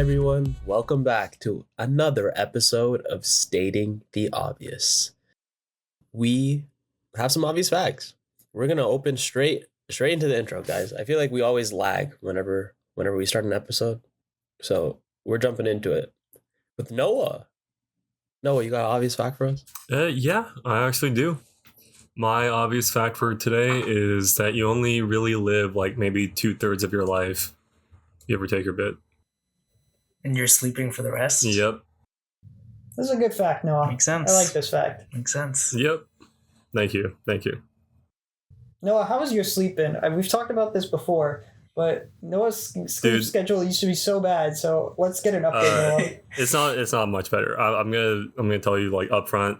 everyone. Welcome back to another episode of Stating the Obvious. We have some obvious facts. We're gonna open straight into the intro, guys. I feel like we always lag whenever we start an episode, so we're jumping into it with Noah. Noah, you got an obvious fact for us? Yeah, I actually do. My obvious fact for today is that you only really live like maybe 2/3 of your life. You ever take your bit? And you're sleeping for the rest? Yep. This is a good fact, Noah. Makes sense. I like this fact. Makes sense. Yep. Thank you. Noah, how has your sleep been? We've talked about this before, but Noah's sleep schedule used to be so bad. So let's get an update, Noah. It's not much better. I'm gonna tell you like upfront,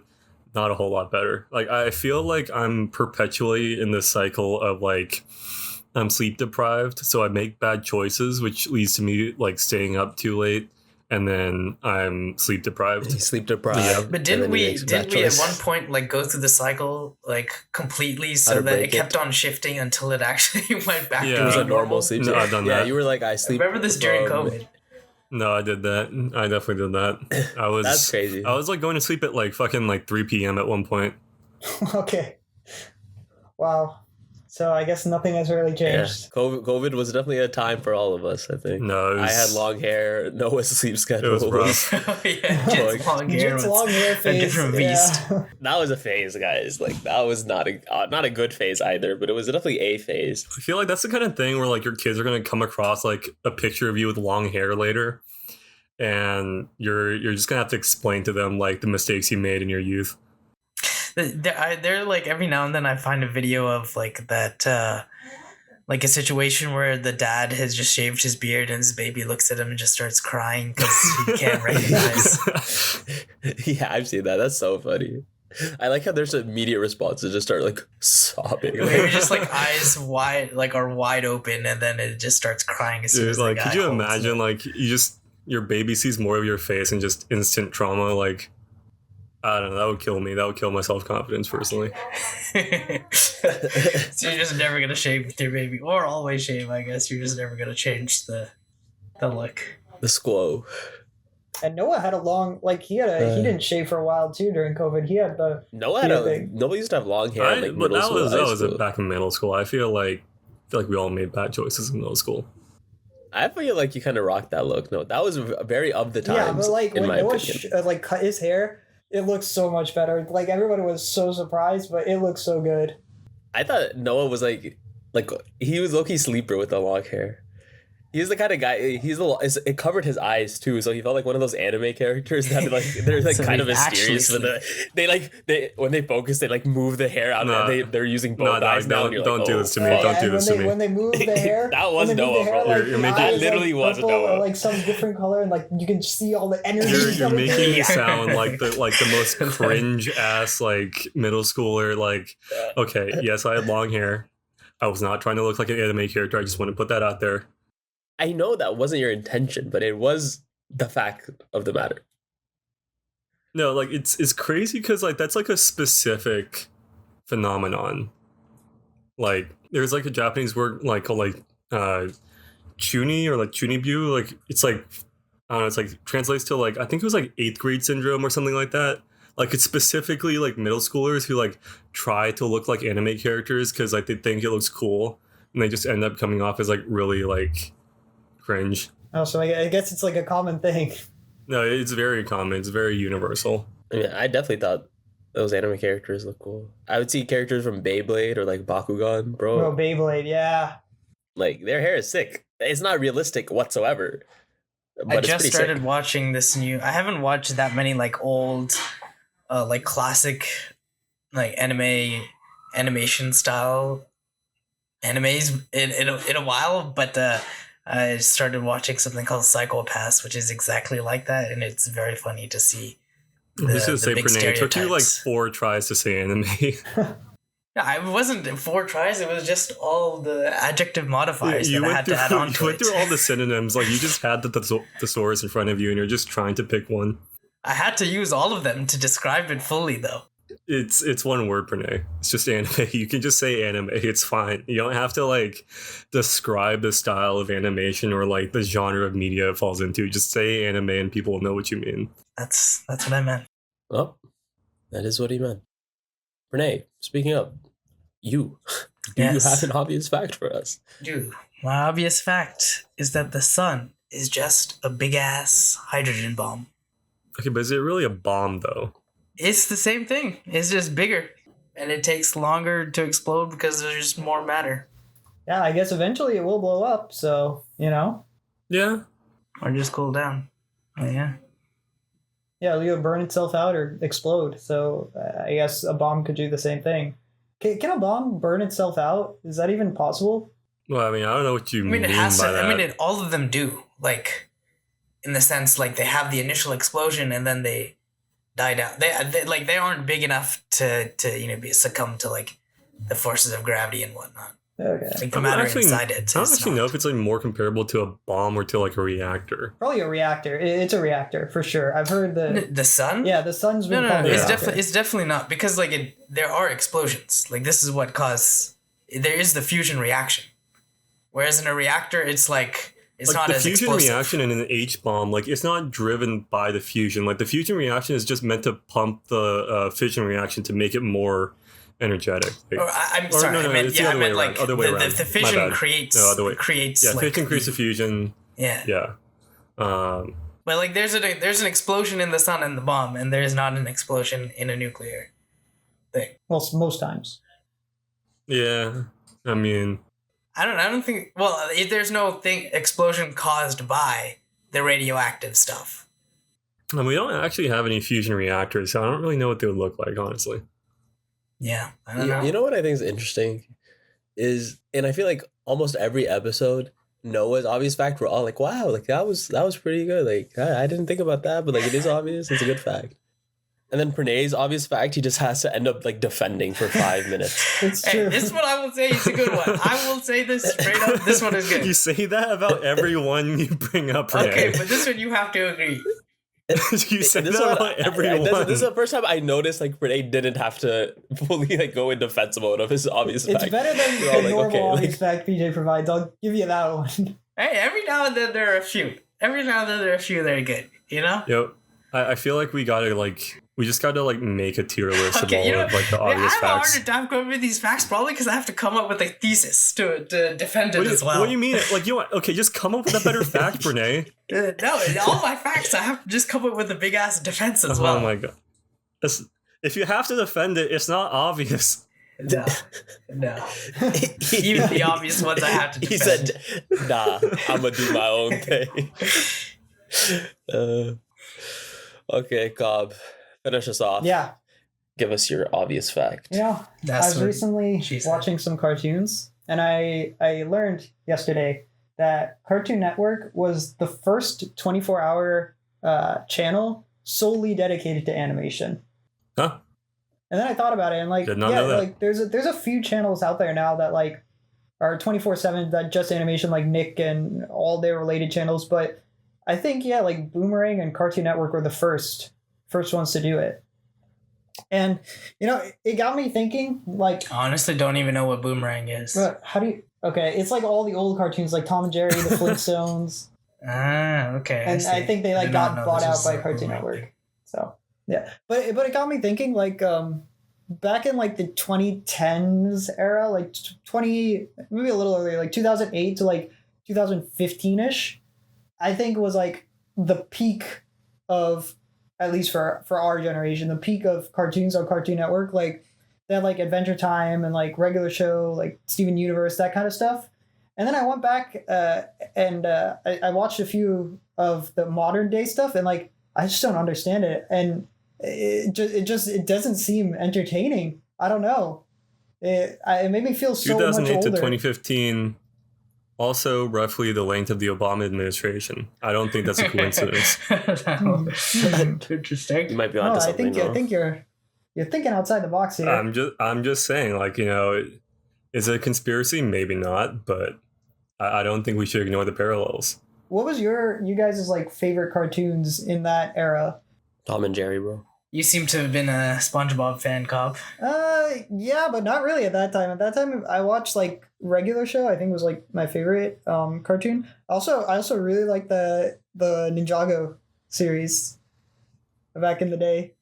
not a whole lot better. Like I feel like I'm perpetually in this cycle of like I'm sleep deprived, so I make bad choices, which leads to me like staying up too late, and then I'm sleep deprived. Sleep deprived. Yeah. But didn't we at one point like go through the cycle like completely so that it kept on shifting until it actually went back to a normal sleep? No, I've done that. Yeah, you were like, I sleep. Remember this during COVID? No, I did that. I definitely did that. That's crazy. I was like going to sleep at like fucking like 3 p.m. at one point. Okay. Wow. So I guess nothing has really changed. Yeah. COVID was definitely a time for all of us, I think. No, I had long hair. Noah's sleep schedule. It was rough. Jet's long hair. Jet's long hair phase. A different beast. Yeah. That was a phase, guys. Like that was not a good phase either, but it was definitely a phase. I feel like that's the kind of thing where like your kids are gonna come across like a picture of you with long hair later, and you're just gonna have to explain to them like the mistakes you made in your youth. They're like every now and then I find a video of like that like a situation where the dad has just shaved his beard and his baby looks at him and just starts crying because he can't recognize. Yeah, I've seen that. That's so funny. I like how there's an immediate response to just start like sobbing. Maybe just like eyes wide, like are wide open, and then it just starts crying as soon as like, the guy could you holds imagine it. like your baby sees more of your face and just instant trauma? Like, I don't know, that would kill me. That would kill my self-confidence personally. So you're just never gonna shave with your baby, or always shave. I guess you're just never gonna change the look. The squo. And Noah had a long, like he didn't shave for a while too during COVID. He had the Nobody used to have long hair. Like But middle that school, was back in middle school. I feel like we all made bad choices in middle school. I feel like you kind of rocked that look. No, that was very of the times. Yeah, but like in when my Noah opinion. cut his hair, it looks so much better. Like everybody was so surprised, but it looks so good. I thought Noah was like he was low-key sleeper with the long hair. He's the kind of guy. It covered his eyes too, so he felt like one of those anime characters that like they're like So kind of he mysterious. actually They when they focus, they like move the hair out. No. And they're using both No, eyes now. And you're don't like, do oh, this to me. fuck. Don't do and this to me. When they move the hair, That was when they move Noah, the hair, bro. like, You're the making- eyes, That literally like, was purple Noah. or like some different color, and like you can see all the energy. You're coming making through. me sound like the most cringe ass like middle schooler. Like, okay, yes, I had long hair. I was not trying to look like an anime character. I just want to put that out there. I know that wasn't your intention, but it was the fact of the matter. No, like it's crazy because like that's like a specific phenomenon. Like there's like a Japanese word like called like chuni or like chunibyu. Like it's like I don't know. It's like translates to like I think it was like 8th grade syndrome or something like that. Like it's specifically like middle schoolers who like try to look like anime characters because like they think it looks cool and they just end up coming off as like really like cringe. Oh, so I guess it's like a common thing. No, it's very common. It's very universal. I mean, I definitely thought those anime characters look cool. I would see characters from Beyblade or like Bakugan, bro. Oh, Beyblade, yeah. Like their hair is sick. It's not realistic whatsoever. But I it's just pretty started sick. watching this new. I haven't watched that many like old, like classic, like animation style animes in a while, but I started watching something called Psycho-Pass, which is exactly like that, and it's very funny to see. This is say big Pranay. It took you like stereotypes. 4 tries to say anime. I wasn't 4 tries. It was just all the adjective modifiers that I had to add on to you went it. through all the synonyms. Like you just had the thesaurus in front of you, and you're just trying to pick one. I had to use all of them to describe it fully, though. It's one word, Pranay. It's just anime. You can just say anime. It's fine. You don't have to like describe the style of animation or like the genre of media it falls into. Just say anime and people will know what you mean. That's what I meant. Oh, that is what he meant. Renee, speaking of, do Yes. you have an obvious fact for us? Dude, my obvious fact is that the sun is just a big ass hydrogen bomb. Okay, but is it really a bomb though? It's the same thing. It's just bigger. And it takes longer to explode because there's just more matter. Yeah, I guess eventually it will blow up. So Yeah. Or just cool down. Oh, yeah. yeah, it'll either burn itself out or explode. So I guess a bomb could do the same thing. Can a bomb burn itself out? Is that even possible? Well, I mean, I don't know what you I mean, mean it has by to. that. I mean, all of them do. Like, in the sense, like, they have the initial explosion and then they die down. They aren't big enough to succumb to, like, the forces of gravity and whatnot. Okay. Like, the I don't matter actually- inside it. I don't is actually not. know if it's like more comparable to a bomb or to like a reactor. Probably a reactor. It's a reactor for sure. I've heard The sun? yeah, the sun's been No, called a it's reactor. definitely not, because like there are explosions. Like, this is what there is the fusion reaction. Whereas in a reactor, it's like it's Like not the as fusion explosive. reaction in an H bomb, like it's not driven by the fusion. Like the fusion reaction is just meant to pump the fission reaction to make it more energetic. Like, I'm or sorry, no, I meant it's the yeah, I other way meant like around. Other way the around. My fission bad. creates No, other way. creates yeah, like, fission creates the fusion. yeah. Yeah. But like there's an explosion in the sun and the bomb, and there is not an explosion in a nuclear thing. Well, most times. Yeah. I mean, I don't think. Well, there's no explosion caused by the radioactive stuff. and we don't actually have any fusion reactors, so I don't really know what they would look like, honestly. Yeah, I don't know. You know what I think is interesting is, and I feel like almost every episode, Noah's obvious fact, we're all like, wow, like that was pretty good. Like I didn't think about that, but like it is obvious. It's a good fact. And then Pranay's obvious fact, he just has to end up like defending for 5 minutes. It's Hey, true. this one I will say is a good one. I will say this straight up. This one is You good. say that about everyone you bring up, Renee. Okay, but this one you have to agree. You say This that one- about everyone. This is the first time I noticed like Pranay didn't have to fully like go in defense mode of his obvious It's fact. better than We're all the like, normal okay, obvious fact PJ provides. I'll give you that one. Hey, every now and then there are a few. Every now and then there are a few that are good. You know? Yep. I feel like we just gotta like make a tier list Okay, of you all know, of like the I obvious have a facts. harder time coming with these facts, probably because I have to come up with a thesis to defend it What do, as you, well. what do you mean? Like okay, just come up with a better fact, Renee. No, all my facts, I have to just come up with a big ass defense as well. Oh my god. If you have to defend it, it's not obvious. No, no. Even the obvious ones I have to defend. He said, nah, I'm gonna do my own thing. Okay, Cobb, finish us off. Yeah. Give us your obvious fact. I That's was what recently she said. watching some cartoons, and I learned yesterday that Cartoon Network was the first 24-hour channel solely dedicated to animation. Huh? And then I thought about it, and like, Did not know that. like there's a few channels out there now that like are 24/7 that just animation, like Nick and all their related channels. But I think like Boomerang and Cartoon Network were the first ones to do it. And it got me thinking, like, I honestly don't even know what Boomerang is. how do you? Okay, it's like all the old cartoons, like Tom and Jerry, the Flintstones, Ah, okay. and see. I think they I like did not got know bought this out was by a Cartoon Boomerang Network. thing. So yeah, but it got me thinking, like, back in like the 2010s era, like 20, maybe a little earlier, like 2008 to like 2015ish, I think was like the peak of, at least for our generation, the peak of cartoons on Cartoon Network. Like they had like Adventure Time and like Regular Show, like Steven Universe, that kind of stuff. And then I went back and I watched a few of the modern day stuff, and like I just don't understand it, and it doesn't seem entertaining. I don't know. It made me feel so much 2008 to older. 2015, also roughly the length of the Obama administration. I don't think that's a coincidence. You Interesting. might be No, onto I something. think you're thinking outside the box here. I'm just saying, like, is it a conspiracy? Maybe not, but I don't think we should ignore the parallels. What was you guys' like favorite cartoons in that era? Tom and Jerry, bro. You seem to have been a SpongeBob fan, Cop. Yeah, but not really at that time. At that time, I watched like regular show. I think was like my favorite cartoon. I also really like the Ninjago series back in the day.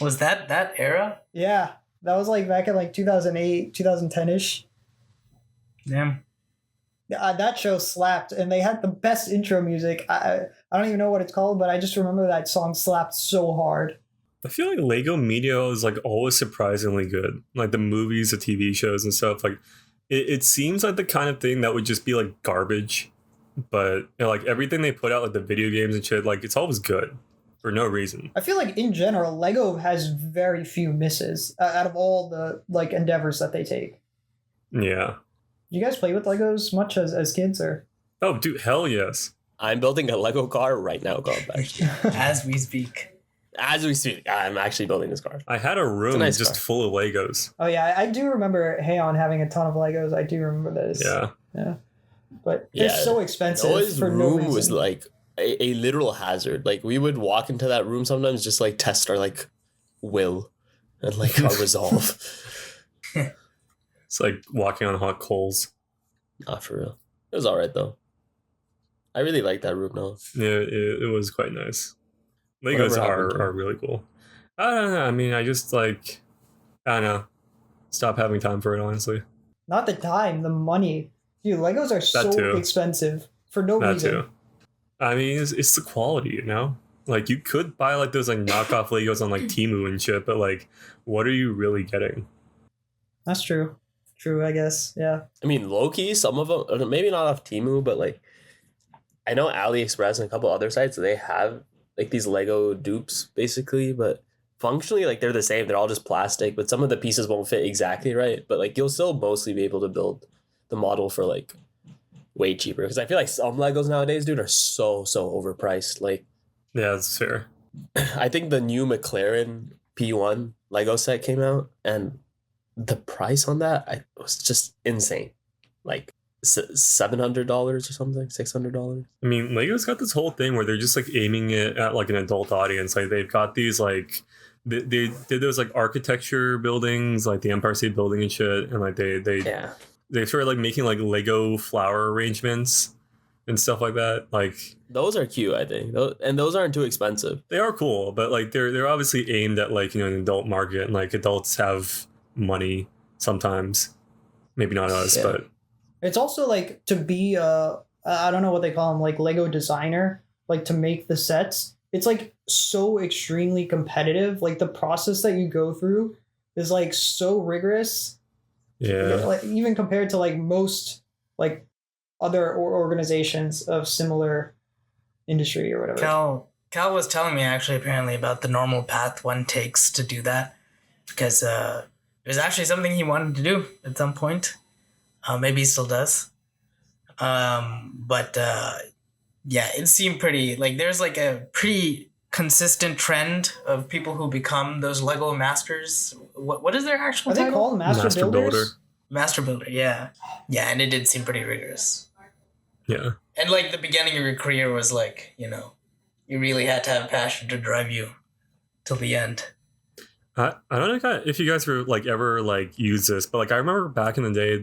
Was that era? Yeah, that was like back in like 2008, 2010 ish. Damn. That show slapped, and they had the best intro music. I don't even know what it's called, but I just remember that song slapped so hard. I feel like Lego media is like always surprisingly good. Like the movies, the TV shows and stuff. Like it seems like the kind of thing that would just be like garbage, but you know, like everything they put out, like the video games and shit, like it's always good for no reason. I feel like in general, Lego has very few misses out of all the like endeavors that they take. Yeah. You guys play with Legos much as kids, or? Oh, dude, hell yes. I'm building a Lego car right now, God. As we speak. As we speak, I'm actually building this car. I had a room nice just car. full of Legos. Oh yeah, I do remember Heian having a ton of Legos. I do remember this. Yeah. But they're Yeah, so expensive Noah's for no room reason. was like a literal hazard. Like we would walk into that room sometimes just like test our like will and like our resolve. It's like walking on hot coals. Not for real. It was alright though. I really like that room now. Yeah, it was quite nice. Whatever Legos happened to are it? really cool. I don't know. I mean, I just like, I don't know. Stop having time for it, honestly. Not the time, the money. Dude, Legos are so too. expensive for no That reason. too. I mean, it's the quality, you know? Like, you could buy like those like knockoff Legos on like Temu and shit, but like, what are you really getting? That's true. True, I guess. Yeah. I mean, low-key, some of them, maybe not off Temu, but like, I know AliExpress and a couple other sites, they have like these Lego dupes basically, but functionally, like they're the same. They're all just plastic, but some of the pieces won't fit exactly right. But like, you'll still mostly be able to build the model for like way cheaper. Because I feel like some Legos nowadays, dude, are so overpriced. Like, Yeah, that's fair. I think the new McLaren P1 Lego set came out, and the price on that was just insane. Like $700 or something, $600. I mean, Lego's got this whole thing where they're just like aiming it at like an adult audience. Like they've got these like they did those like architecture buildings, like the Empire State Building and shit, and like they Yeah. started like making like Lego flower arrangements and stuff like that. Like Those are cute, I think. Those aren't too expensive. they are cool, but like they're obviously aimed at like, you know, an adult market, and like adults have money sometimes. Maybe not us, Yeah. but It's also like to be I don't know what they call them, like Lego designer, like to make the sets. It's like so extremely competitive. Like the process that you go through is like so rigorous. yeah. Like even compared to like most like other organizations of similar industry or whatever. Cal was telling me actually apparently about the normal path one takes to do that, because it was actually something he wanted to do at some point. Maybe he still does. But yeah, it seemed pretty like there's like a pretty consistent trend of people who become those Lego masters. What is their actual Are they title? called master Master builders? builder. Master builder, yeah. Yeah, and it did seem pretty rigorous. Yeah. And like the beginning of your career was like, you know, you really had to have passion to drive you till the end. I don't know if you guys were like ever like use this, but like I remember back in the day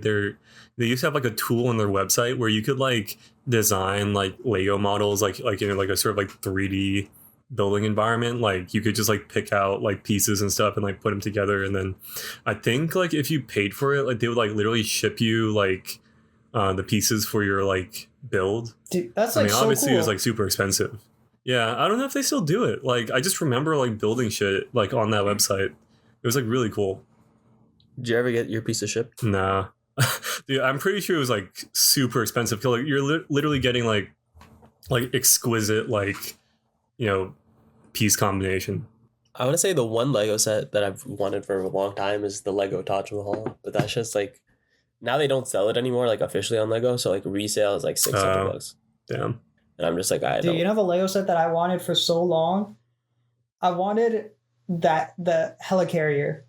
they used to have like a tool on their website where you could like design like Lego models like in like a sort of like 3D building environment. Like you could just like pick out like pieces and stuff and like put them together, and then I think like if you paid for it, like they would like literally ship you like the pieces for your like build. Dude, that's I like mean, so obviously cool. it was like super expensive. Yeah, I don't know if they still do it. Like, I just remember like building shit like on that website. It was like really cool. Did you ever get your piece of ship? Nah, dude, I'm pretty sure it was like super expensive. 'Cause, like, you're literally getting like exquisite like, you know, piece combination. I want to say the one Lego set that I've wanted for a long time is the Lego Taj Mahal, but that's just like now they don't sell it anymore like officially on Lego, so like resale is like $600. Damn. And I'm just like, I Dude, don't. you know the Lego set that I wanted for so long? I wanted the helicarrier.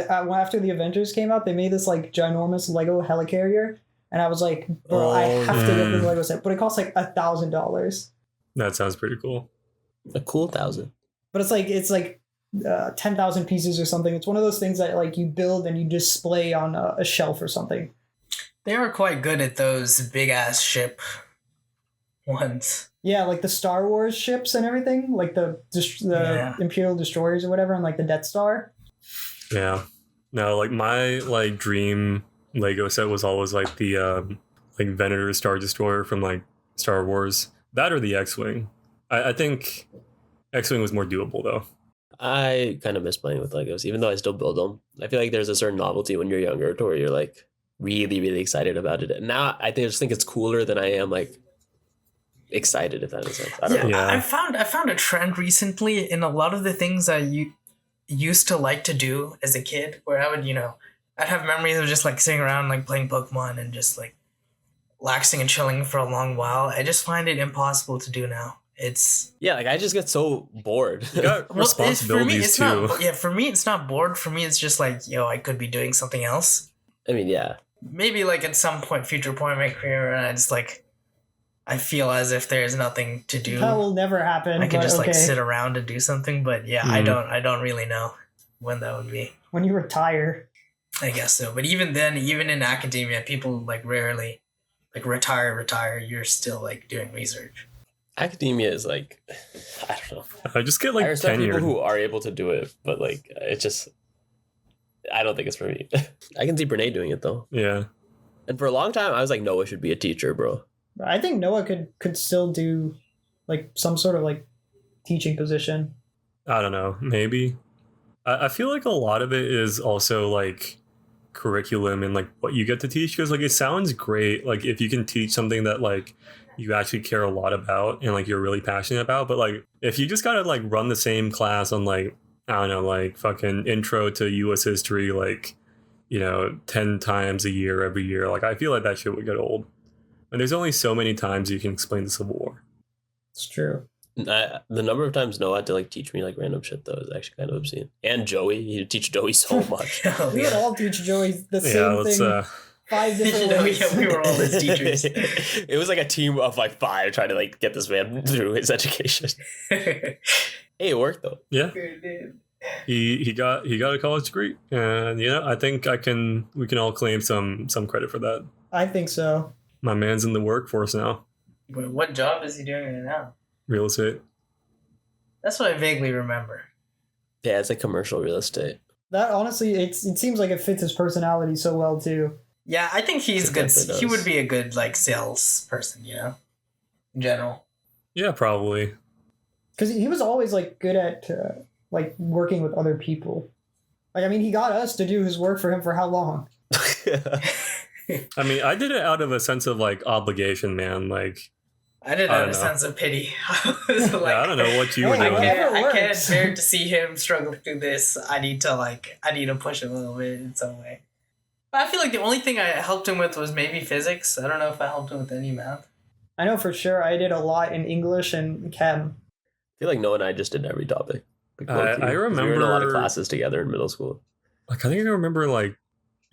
After the Avengers came out, they made this like ginormous Lego helicarrier, and I was like, bro, I Oh, have to get this yeah. Lego set, but it costs like $1,000. That sounds pretty cool. A cool 1,000. But it's like 10,000 pieces or something. It's one of those things that like you build and you display on a shelf or something. They are quite good at those big ass ship ones. Yeah, like the Star Wars ships and everything, like the Yeah. Imperial destroyers or whatever, and like the Death Star. Yeah. No, like my like dream Lego set was always like the like Venator Star Destroyer from like Star Wars. That or the X-Wing. I think X-Wing was more doable though. I kind of miss playing with Legos, even though I still build them. I feel like there's a certain novelty when you're younger to where you're like really, really excited about it. And now just think it's cooler than I am like excited, if that makes sense. I don't know. Yeah. I found a trend recently in a lot of the things I used to like to do as a kid, where I would, I'd have memories of just like sitting around like playing Pokemon and just like relaxing and chilling for a long while. I just find it impossible to do now. It's Yeah, like I just get so bored. You got well, for me, responsibilities it's too. not. Yeah, for me, it's not bored. For me, it's just like, I could be doing something else. I mean, yeah. Maybe like at some future point in my career, and I just like, I feel as if there's nothing to do. That will never happen. I could but just like okay. sit around and do something. But yeah, I don't really know when that would be. When you retire. I guess so. But even then, even in academia, people like rarely like retire. You're still like doing research. Academia is like, I don't know. I just get I like respect people tenured. who are able to do it, but like it's just, I don't think it's for me. I can see Brene doing it though. Yeah. And for a long time, I was like, Noah should be a teacher, bro. I think Noah could still do like some sort of like teaching position. I don't know. Maybe. I feel like a lot of it is also like curriculum and like what you get to teach, because like it sounds great like if you can teach something that like you actually care a lot about and like you're really passionate about, but like if you just gotta like run the same class on like, I don't know, like fucking intro to US history like 10 times a year every year, like I feel like that shit would get old. And there's only so many times you can explain the Civil War. It's true. The number of times Noah had to like teach me like random shit though is actually kind of obscene. And Joey, he'd teach Joey so much. Oh, We would all teach Joey the Yeah, same let's thing 5 different ways. Yeah, we were all his teachers. It was like a team of like 5 trying to like get this man through his education. Hey, it worked though. Yeah. He got a college degree, and I think we can all claim some credit for that. I think so. My man's in the workforce now, Wait, what job is he doing right now? real estate. That's what I vaguely remember. Yeah, it's like commercial real estate. That honestly, it seems like it fits his personality so well too. Yeah, I think he's It good. definitely He does. would be a good like sales person, in general. Yeah, probably. Because he was always like good at like working with other people. Like I mean, he got us to do his work for him for how long? I mean, I did it out of a sense of like obligation, man. Like, I did I have don't a know. sense of pity. I was like, I don't know what you were Hey, doing. whatever I can't works. bear to see him struggle through this. I need to push him a little bit in some way. But I feel like the only thing I helped him with was maybe physics. I don't know if I helped him with any math. I know for sure. I did a lot in English and chem. I feel like Noah and I just did every topic. Like, I low-key, 'cause we were in a lot of remember- classes together in middle school. Like, I think I remember like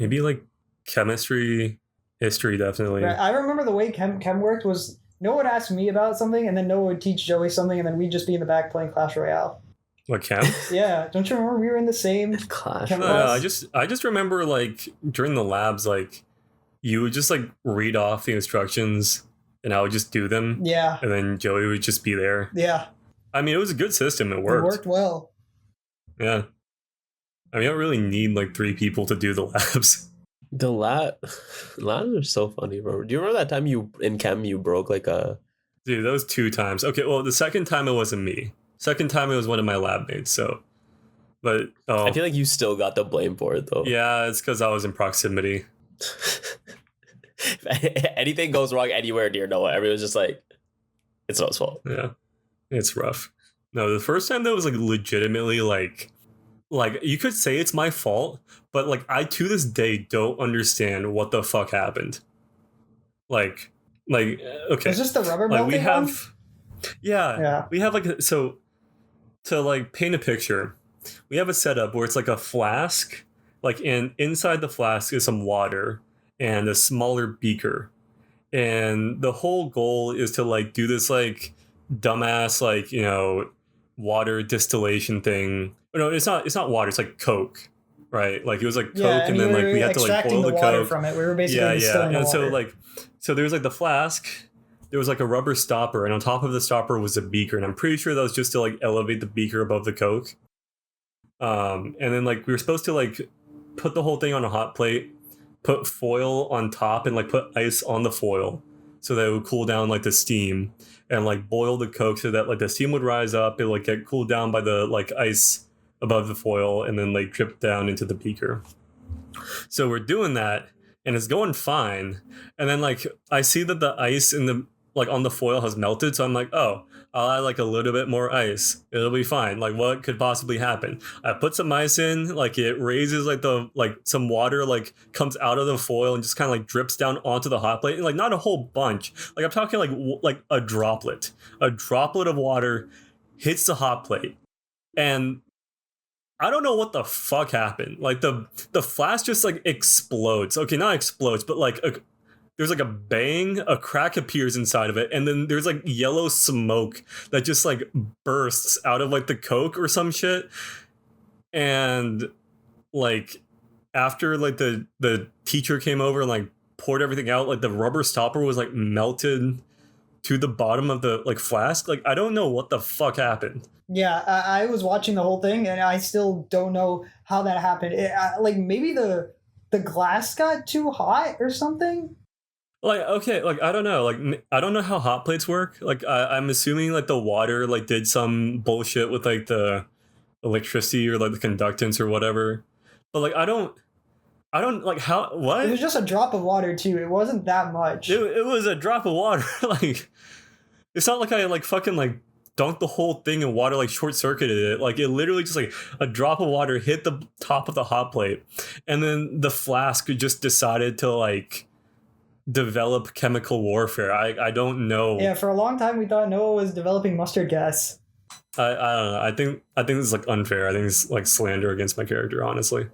maybe like chemistry, history, definitely. Right, I remember the way chem worked was Noah would ask me about something, and then Noah would teach Joey something, and then we'd just be in the back playing Clash Royale. Like chem. Yeah, don't you remember we were in the same? Clash. Chem- I just remember like during the labs, like you would just like read off the instructions, and I would just do them, Yeah, and then Joey would just be there. yeah, I mean, it was a good system. It it worked. worked well. Yeah. I mean, you don't really need like 3 people to do the labs. The labs are so funny, bro. Do you remember that time in chem you broke like a? Dude, that was 2 times. Okay, well, the second time it wasn't me. Second time it was one of my lab mates. So, but I feel like you still got the blame for it though. yeah, it's because I was in proximity. If anything goes wrong anywhere near Noah, everyone's just like, it's Noah's fault. Yeah, it's rough. No, the first time that was like legitimately like you could say it's my fault, but like I to this day don't understand what the fuck happened. Like okay, Was this the rubber like melting we have, one? yeah, Yeah. we have like so to like paint a picture, we have a setup where it's like a flask, like and inside the flask is some water and a smaller beaker, and the whole goal is to like do this like dumbass like water distillation thing No, it's not water. It's like Coke, right? Like it was like Coke, Yeah, and then like we had to like extracting boil the water Coke from it. We were basically yeah, distilling the and so water. like, so there was like the flask. There was like a rubber stopper, and on top of the stopper was a beaker, and I'm pretty sure that was just to like elevate the beaker above the Coke. And then like we were supposed to like put the whole thing on a hot plate, put foil on top, and like put ice on the foil so that it would cool down like the steam, and like boil the Coke so that like the steam would rise up, it like get cooled down by the like ice above the foil, and then like drip down into the beaker. So we're doing that, and it's going fine. And then like I see that the ice in the like on the foil has melted, so I'm like, oh, I'll add like a little bit more ice. It'll be fine. Like what could possibly happen? I put some ice in, like it raises like the like some water like comes out of the foil and just kind of like drips down onto the hot plate. And, like not a whole bunch. Like I'm talking like a droplet. A droplet of water hits the hot plate. And I don't know what the fuck happened. Like the flask just like explodes. Okay, not explodes, but like there's like a bang, a crack appears inside of it, and then there's like yellow smoke that just like bursts out of like the Coke or some shit. And like after like the teacher came over and like poured everything out, like the rubber stopper was like melted to the bottom of the like flask. Like I don't know what the fuck happened. Yeah, I was watching the whole thing, and I still don't know how that happened. Like maybe the glass got too hot or something. Like okay, like I don't know, like I don't know how hot plates work. Like I'm assuming like the water like did some bullshit with like the electricity or like the conductance or whatever. But like I don't like how what It was just a drop of water too. It wasn't that much. it was a drop of water. Like it's not like I like fucking like dunked the whole thing in water, like short circuited it. Like it literally just like a drop of water hit the top of the hot plate, and then the flask just decided to like develop chemical warfare. I don't know. Yeah, for a long time we thought Noah was developing mustard gas. I don't know. I think this is like unfair. I think it's like slander against my character, honestly.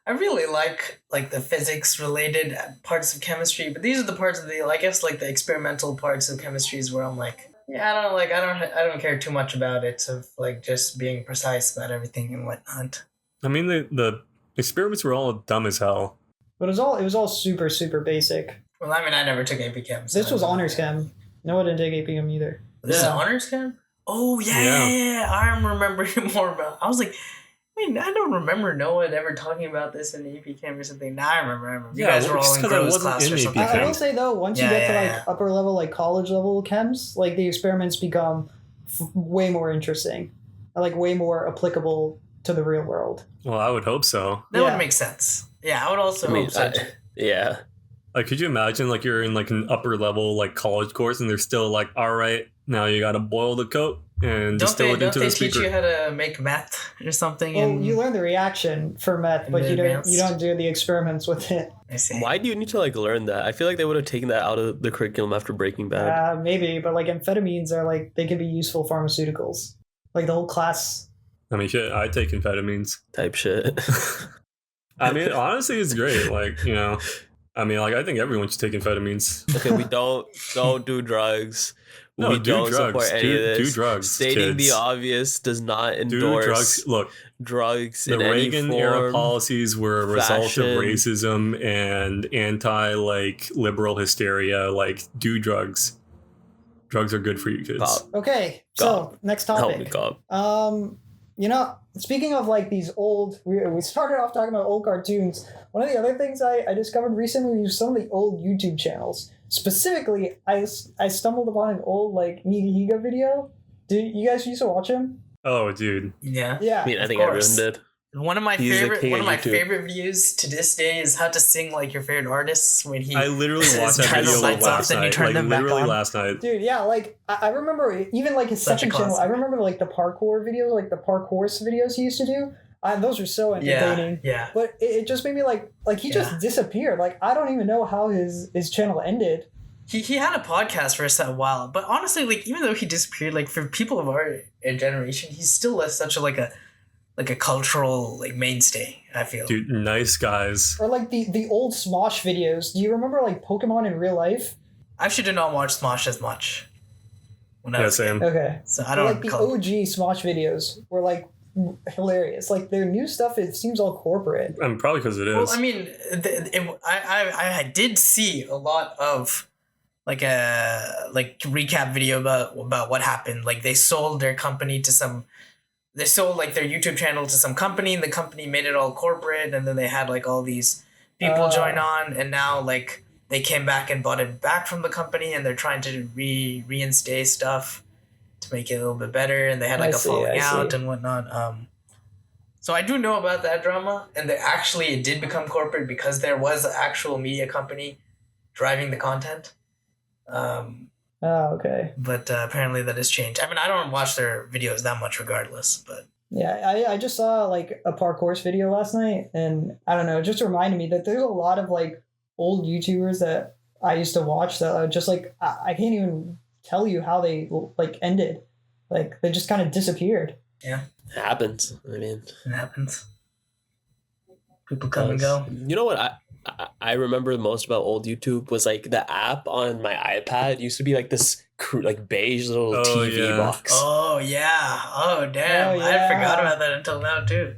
I really like the physics related parts of chemistry, but these are the parts of the I guess like the experimental parts of chemistries where I'm like, yeah, I don't care too much about it of like just being precise about everything and whatnot. I mean the experiments were all dumb as hell. But it was all super, super basic. Well, I mean, I never took AP Chem. So This was honors chem. Noah didn't take AP Chem either. This is Yeah. honors chem? Oh, yeah. I'm remembering more about I was like, I mean, I don't remember Noah ever talking about this in AP Chem or something. Now I remember. You Yeah, guys well, were all just in 'cause I Gro's wasn't class in or AP something. Chem. I will say though, once you Yeah, get to yeah, like yeah. upper level, like college level chems, like the experiments become way more interesting, like way more applicable to the real world. Well, I would hope so. That Yeah. would make sense. Yeah, I would also I mean, hope so. Too. yeah. Like, could you imagine like you're in like an upper level like college course and they're still like, all right, now you got to boil the Coke and distill it into the teach speaker. you how to make meth or something? Well, in- you learn the reaction for meth, in but the you advanced. don't do the experiments with it. I see. Why do you need to like learn that? I feel like they would have taken that out of the curriculum after Breaking Bad. Maybe, but like amphetamines are like they can be useful pharmaceuticals. Like the whole class. I mean, shit, I take amphetamines. Type shit. I mean, honestly, it's great. Like, you know, I mean, like, I think everyone should take amphetamines. Okay, we don't do drugs. No, we do don't drugs. support any of this. Do drugs. Stating kids. the obvious does not Do endorse drugs. Look, drugs the in any Reagan era form. policies were a result fashion. of racism and anti like liberal hysteria. Like, do drugs. Drugs are good for you kids. God, Okay, so next help me, topic. God. You know, speaking of like these old, we started off talking about old cartoons. One of the other things I discovered recently was some of the old YouTube channels. Specifically, I stumbled upon an old like Nigahiga video. Do you guys used to watch him? Oh, dude. Yeah. Yeah. I mean, I of think course. everyone did. One of my He's the king one of of my YouTube. favorite views to this day is how to sing like your favorite artists when he I literally watched that turns the video lights off, last then you night. turn Like, them back literally on. last night. Dude, yeah, like I remember even like his Such a second channel. I classic. remember like the parkour videos, like the parkour videos he used to do. Those were so entertaining. Yeah. But it just made me like he just disappeared. Like I don't even know how his channel ended. He had a podcast for a while, but honestly, like even though he disappeared, like for people of our generation, he's still such a cultural like mainstay. I feel. Dude, nice guys. Or like the old Smosh videos. Do you remember like Pokemon in real life? I actually did not watch Smosh as much when I Yeah, was a kid. same. Okay. So I Or don't like the recall. OG Smosh videos where like hilarious. Like their new stuff, it seems all corporate. I'm probably because it is. Well, I mean, I did see a lot of like a recap video about what happened. Like they sold their company to some. They sold like their YouTube channel to some company, and the company made it all corporate, and then they had like all these people join on, and now like they came back and bought it back from the company, and they're trying to reinstate stuff to make it a little bit better, and they had like falling out and whatnot. So I do know about that drama, and it did become corporate because there was an actual media company driving the content. Okay. But apparently that has changed. I mean, I don't watch their videos that much regardless, but... Yeah, I just saw like a parkour video last night, and I don't know, it just reminded me that there's a lot of like old YouTubers that I used to watch that are just like, I can't even tell you how they like ended. Like they just kind of disappeared. Yeah. It happens. I mean, it happens. People come and go. You know what I remember most about old YouTube was like the app on my iPad used to be like this like beige little TV box. Oh yeah. Oh damn. I forgot about that until now too.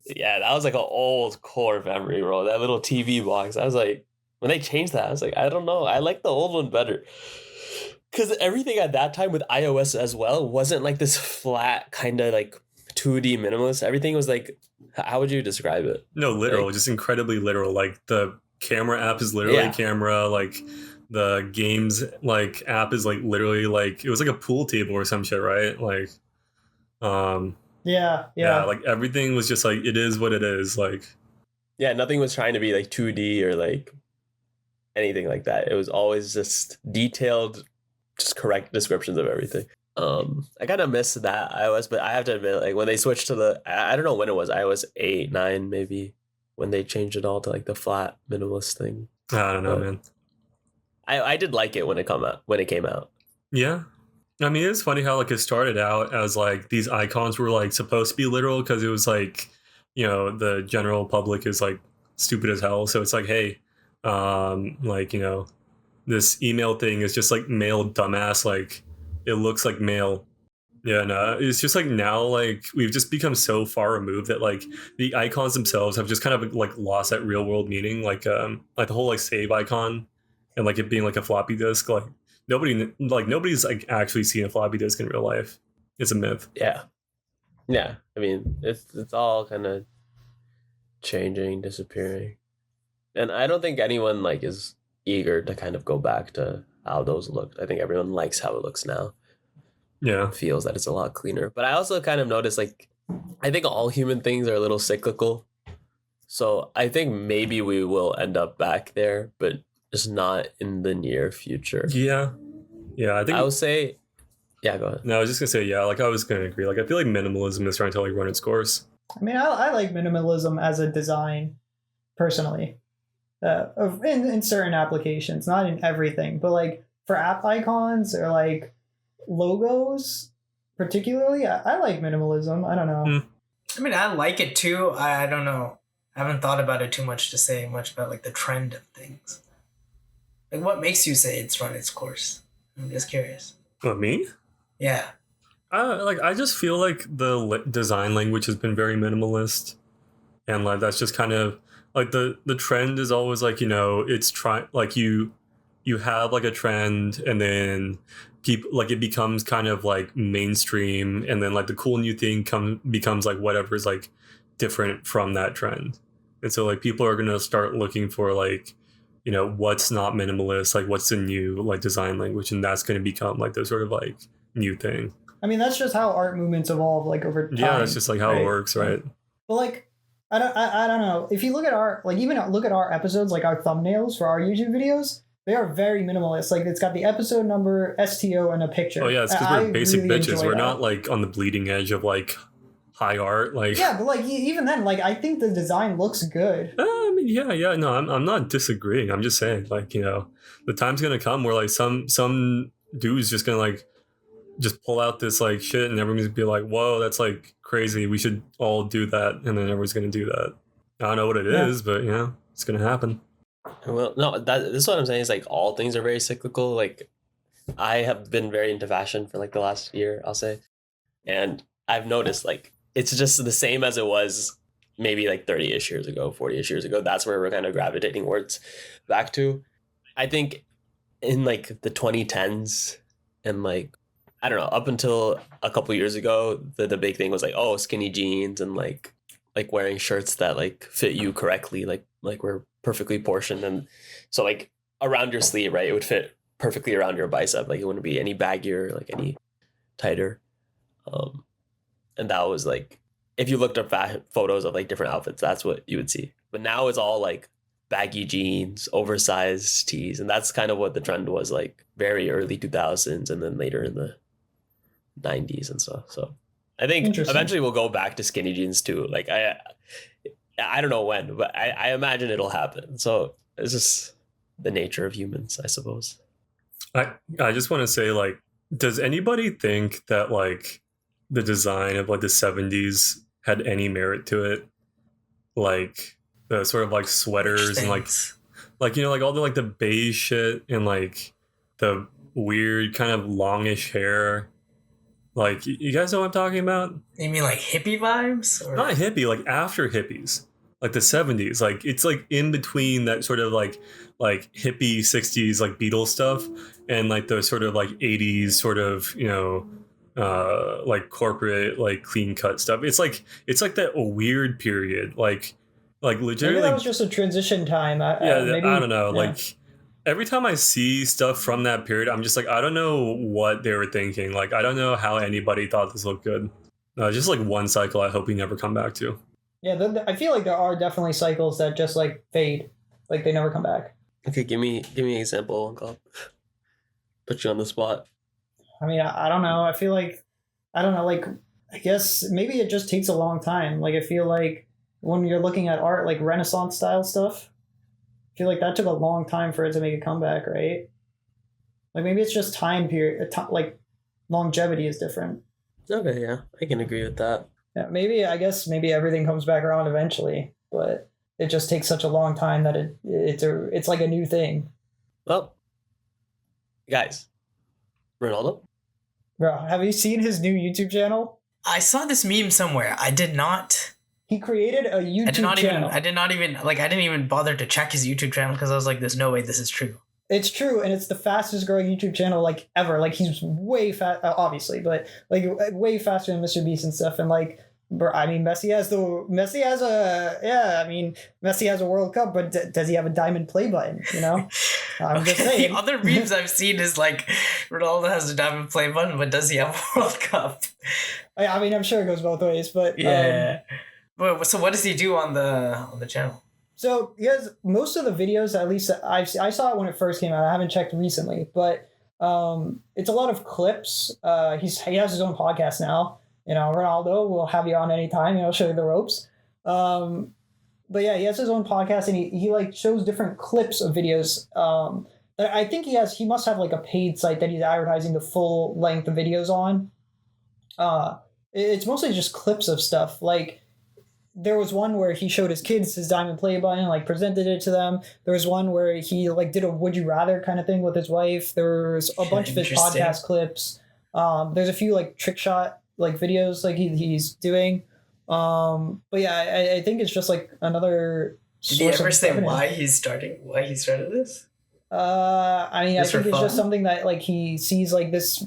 Yeah, that was like an old core memory, bro. That little TV box. I was like, when they changed that, I was like, I don't know. I like the old one better. Because everything at that time with iOS as well wasn't like this flat kind of like 2D minimalist. Everything was like, how would you describe it? No, literal, like, just incredibly literal. Like the camera app is literally a camera. Like the games like app is like literally like it was like a pool table or some shit, right? Like, yeah. Like everything was just like it is what it is. Like, yeah, nothing was trying to be like 2D or like anything like that. It was always just detailed, just correct descriptions of everything. I kind of miss that iOS, but I have to admit, like when they switched to I don't know when it was, iOS 8, 9 maybe, when they changed it all to like the flat minimalist thing. I don't know, man. I did like it when it came out. Yeah. I mean, it's funny how like it started out as like these icons were like supposed to be literal because it was like, you know, the general public is like stupid as hell. So it's like, hey, like, you know, this email thing is just like mail dumbass, like it looks like mail. Yeah, no, it's just like now like we've just become so far removed that like the icons themselves have just kind of like lost that real world meaning. Like the whole like save icon and like it being like a floppy disk, like nobody's like actually seen a floppy disk in real life. It's a myth. Yeah. I mean, it's all kind of changing, disappearing, and I don't think anyone like is eager to kind of go back to how those looked. I think everyone likes how it looks now. Yeah, feels that it's a lot cleaner. But I also kind of noticed like I think all human things are a little cyclical. So I think maybe we will end up back there, but just not in the near future. Yeah. I think I would say, yeah, go ahead. No, I was just gonna say, yeah, like I was gonna agree. Like I feel like minimalism is trying to like run its course. I mean, I like minimalism as a design, personally, in certain applications, not in everything, but like for app icons or like logos, particularly, I like minimalism. I don't know. I mean, I like it too. I don't know. I haven't thought about it too much to say much about like the trend of things. Like, what makes you say it's run its course? I'm just curious. What, me? Yeah. I just feel like the design language has been very minimalist, and like that's just kind of like the trend is always like, you know, it's like you have like a trend and then like it becomes kind of like mainstream, and then like the cool new thing becomes like whatever is like different from that trend, and so like people are gonna start looking for like, you know, what's not minimalist, like what's the new like design language, and that's gonna become like the sort of like new thing. I mean, that's just how art movements evolve, like over time. Yeah, that's just like how it works, right? But like, I don't know. If you look at our look at our episodes, like our thumbnails for our YouTube videos, they are very minimalist. Like it's got the episode number, STO, and a picture. Oh yeah, it's because we're basic bitches. We're not like on the bleeding edge of like high art. Like yeah, but like even then, like I think the design looks good. I mean, yeah. No, I'm not disagreeing. I'm just saying, like, you know, the time's gonna come where like some dude's just gonna like just pull out this like shit, and everyone's gonna be like, whoa, that's like crazy, we should all do that, and then everyone's gonna do that. I don't know what it is, but you know, it's gonna happen. Well, no, this is what I'm saying is like all things are very cyclical. Like I have been very into fashion for like the last year, I'll say, and I've noticed like it's just the same as it was maybe like 30-ish years ago, 40-ish years ago. That's where we're kind of gravitating towards back to. I think in like the 2010s and like, I don't know, up until a couple years ago, the big thing was like, oh, skinny jeans and like wearing shirts that like fit you correctly, like were perfectly portioned. And so like around your sleeve, right, it would fit perfectly around your bicep. Like it wouldn't be any baggier, like any tighter. And that was like, if you looked up photos of like different outfits, that's what you would see. But now it's all like baggy jeans, oversized tees, and that's kind of what the trend was like very early 2000s and then later in the 90s and stuff. So I think eventually we'll go back to skinny jeans too. Like I don't know when, but I imagine it'll happen. So it's just the nature of humans, I suppose. I just want to say, like, does anybody think that like the design of like the 70s had any merit to it? Like the sort of like sweaters and like you know, like all the like the beige shit and like the weird kind of longish hair. Like, you guys know what I'm talking about? You mean like hippie vibes? Or? Not hippie, like after hippies, like the 70s. Like it's like in between that sort of like hippie 60s like Beatles stuff and like the sort of like 80s sort of, you know, like corporate like clean cut stuff. It's like that weird period, like legitimately. Maybe that was just a transition time. Maybe, I don't know. Yeah. Like every time I see stuff from that period, I'm just like, I don't know what they were thinking. Like I don't know how anybody thought this looked good. Just like one cycle I hope we never come back to. Yeah, I feel like there are definitely cycles that just like fade, like they never come back. Okay, give me an example, Uncle. Put you on the spot. I mean, I don't know. I feel like, I don't know, like, I guess maybe it just takes a long time. Like, I feel like when you're looking at art, like Renaissance style stuff, I feel like that took a long time for it to make a comeback, right? Like, maybe it's just time period, like, longevity is different. Okay, yeah, I can agree with that. Yeah, maybe everything comes back around eventually, but it just takes such a long time that it's like a new thing. Well, guys, Ronaldo? Bro, have you seen his new YouTube channel? I saw this meme somewhere. I did not. He created a YouTube channel. I didn't even bother to check his YouTube channel because I was like, there's no way this is true. It's true, and it's the fastest growing YouTube channel like ever. Like he's way fast, obviously, but like way faster than Mr. Beast and stuff. And like, bro, I mean, Messi has a World Cup, but does he have a diamond play button? You know, I'm just saying. The other memes I've seen is like Ronaldo has a diamond play button, but does he have a World Cup? I mean, I'm sure it goes both ways, but yeah. But so what does he do on the channel? So he has most of the videos, at least I saw it when it first came out. I haven't checked recently, but it's a lot of clips. He has his own podcast now. You know, Ronaldo, we'll have you on anytime. You know, show you the ropes. But yeah, he has his own podcast, and he like shows different clips of videos. That I think he must have like a paid site that he's advertising the full length of videos on. It's mostly just clips of stuff like. There was one where he showed his kids his diamond play button, like presented it to them. There was one where he like did a would you rather kind of thing with his wife. There's a bunch of his podcast clips. There's a few like trick shot like videos like he's doing. But yeah, I think it's just like another. Did he ever say why he started this? I mean, I think it's just something that like he sees like this.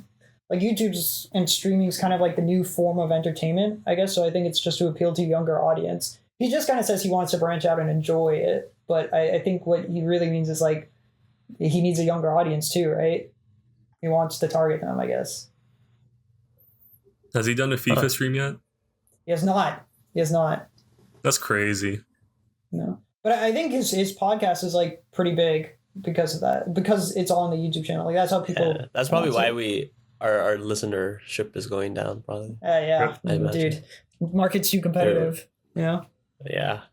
Like YouTube's and streaming is kind of like the new form of entertainment, I guess. So I think it's just to appeal to a younger audience. He just kind of says he wants to branch out and enjoy it. But I think what he really means is like he needs a younger audience too, right? He wants to target them, I guess. Has he done a FIFA stream yet? He has not. That's crazy. No. But I think his podcast is like pretty big because of that. Because it's on the YouTube channel. Like that's how people... Yeah, that's probably why our listenership is going down, probably. Yeah, dude. Market's too competitive, you know? Yeah.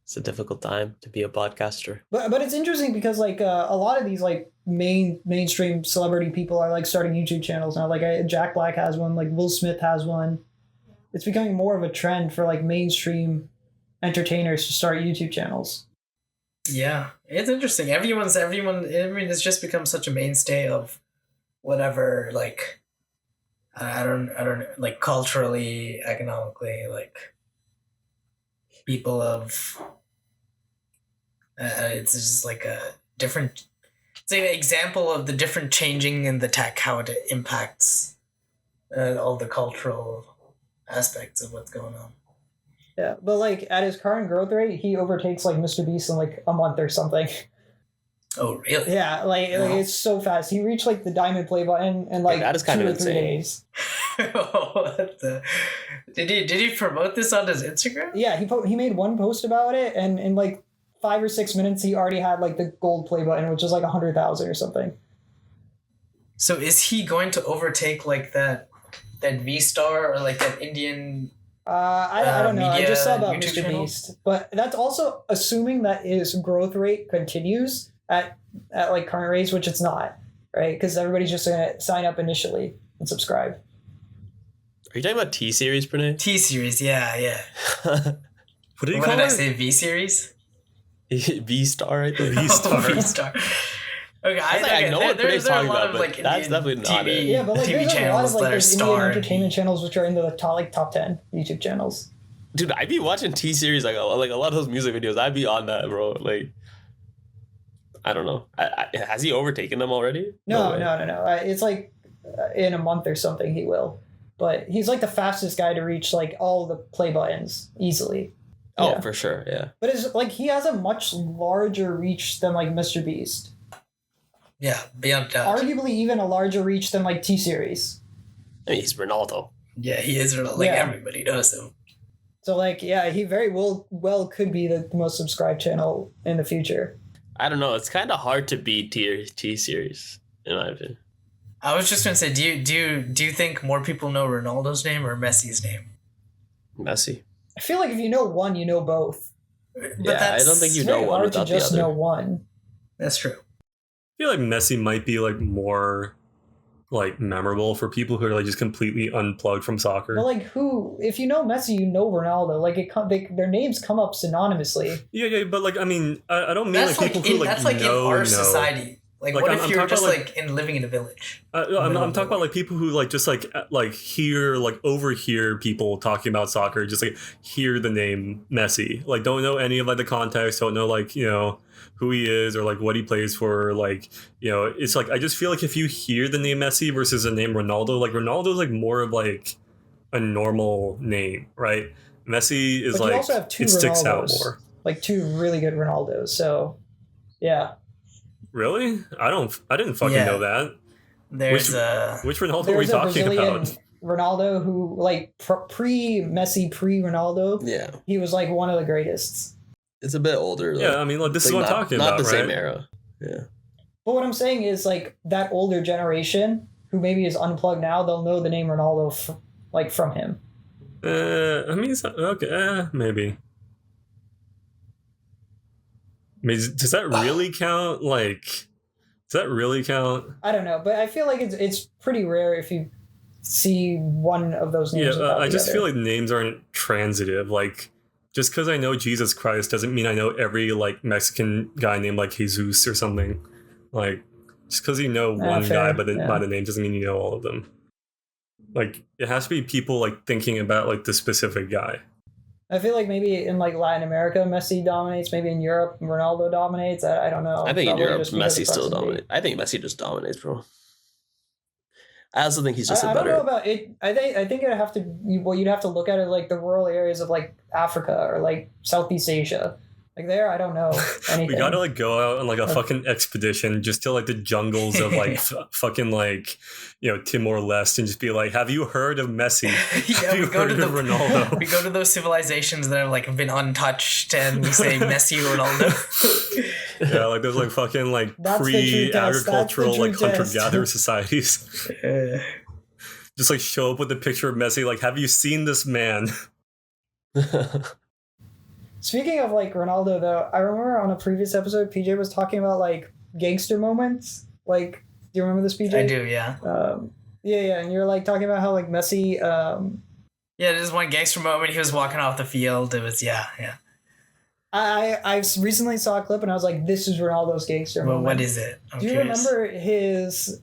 It's a difficult time to be a podcaster. But it's interesting because like a lot of these like mainstream celebrity people are like starting YouTube channels now. Like Jack Black has one, like Will Smith has one. It's becoming more of a trend for like mainstream entertainers to start YouTube channels. Yeah, it's interesting. Everyone has just become such a mainstay of whatever, like, I don't like culturally, economically, like people of. It's just like a different. It's like an example of the different changing in the tech, how it impacts all the cultural aspects of what's going on. Yeah, but like at his current growth rate, he overtakes like Mr. Beast in like a month or something. Oh, really? Yeah, like it's so fast. He reached like the diamond play button in like that is kind 2 of or 3 insane. days. What the? Did he promote this on his Instagram? Yeah, he made one post about it, and in like 5 or 6 minutes, he already had like the gold play button, which is like 100,000 or something. So is he going to overtake like that V Star or like that Indian? I don't know. I just saw about YouTube Mr. channel? Beast, but that's also assuming that his growth rate continues at like current rates, which it's not, right? Because everybody's just gonna sign up initially and subscribe. Are you talking about T series, Pranay? T series, yeah. What do you What call did I it? say? V series? V Star, I think. V-Star. V Star. Okay, I know what there's Pranay's a talking lot about, of but like that's Indian definitely not TV, it. Yeah, but like TV there's a lot channels of like that are those Indian star. entertainment channels which are into the top 10 YouTube channels. Dude, I be watching T series like a lot of those music videos. I'd be on that, bro. Like, I don't know. Has he overtaken them already? No. way. It's like in a month or something he will, but he's like the fastest guy to reach like all the play buttons easily. Oh, Yeah. for sure. Yeah. But it's like he has a much larger reach than like Mr. Beast. Yeah, beyond doubt. Arguably even a larger reach than like T series. I mean, he's Ronaldo. Yeah, he is like Yeah. everybody knows him. So like yeah, he very well could be the most subscribed channel in the future. I don't know. It's kind of hard to beat T series, in my opinion. I was just gonna say, do you think more people know Ronaldo's name or Messi's name? Messi. I feel like if you know one, you know both. But Yeah, I don't think you It's know very one hard to without the just other. know one. That's true. I feel like Messi might be like more like memorable for people who are like just completely unplugged from soccer. But like who, if you know Messi, you know Ronaldo. Like their names come up synonymously. Yeah, but like I mean, I don't mean That's like like people who like that's like know, in our know. society. Like, Like, what I'm if you're talking just about, like in living in a village? I'm talking about like people who like just like hear like overhear people talking about soccer, just like hear the name Messi, like don't know any of like the context, don't know like who he is or like what he plays for, like it's like I just feel like if you hear the name Messi versus the name Ronaldo, like Ronaldo is like more of like a normal name, right? Messi is But you like also have two it sticks out Ronaldos. more. Like two really good Ronaldos. So yeah. Really? I didn't fucking Yeah. know that. There's Which Ronaldo are we There's a talking Brazilian about? Ronaldo who like pre-Messi, pre-Ronaldo, Yeah. he was like one of the greatest. It's a bit older, though. Yeah, I mean, like this is Like, what I'm talking not about, the same right? era. Yeah. But what I'm saying is like that older generation who maybe is unplugged now, they'll know the name Ronaldo from him. I mean, okay, maybe. I mean, does that really count? Like, does that really count? I don't know, but I feel like it's pretty rare if you see one of those Yeah, names. without I the just other. feel like names aren't transitive. Like, just because I know Jesus Christ doesn't mean I know every like Mexican guy named like Jesus or something. Like, just because you know one fair, guy by the yeah. name doesn't mean you know all of them. Like, it has to be people like thinking about like the specific guy. I feel like maybe in like Latin America, Messi dominates. Maybe in Europe, Ronaldo dominates. I don't know. I think in Probably Europe, just because Messi of still proximity. dominates. I think Messi just dominates, bro. I also think he's just I a don't know better. about it. I think it'd have to. What you'd have to look at it like the rural areas of like Africa or like Southeast Asia. Like there, I don't know anything. We gotta like go out on like a fucking expedition just to like the jungles of like fucking like Timor Leste and just be like, have you heard of Messi? yeah, Have you heard of Ronaldo? we go to those civilizations that have like been untouched, and we say Messi, Ronaldo. Yeah, like those like fucking like That's the true test. That's the pre-agricultural true like hunter test. gatherer societies. Just like show up with a picture of Messi, like, have you seen this man? Speaking of like Ronaldo, though, I remember on a previous episode, PJ was talking about like gangster moments. Like, do you remember this, PJ? I do, yeah. Yeah, and you're like talking about how like Messi. Yeah, there's one gangster moment. He was walking off the field. It was yeah. I recently saw a clip and I was like, this is Ronaldo's gangster Well, moment. what is it? I'm Do you curious. remember his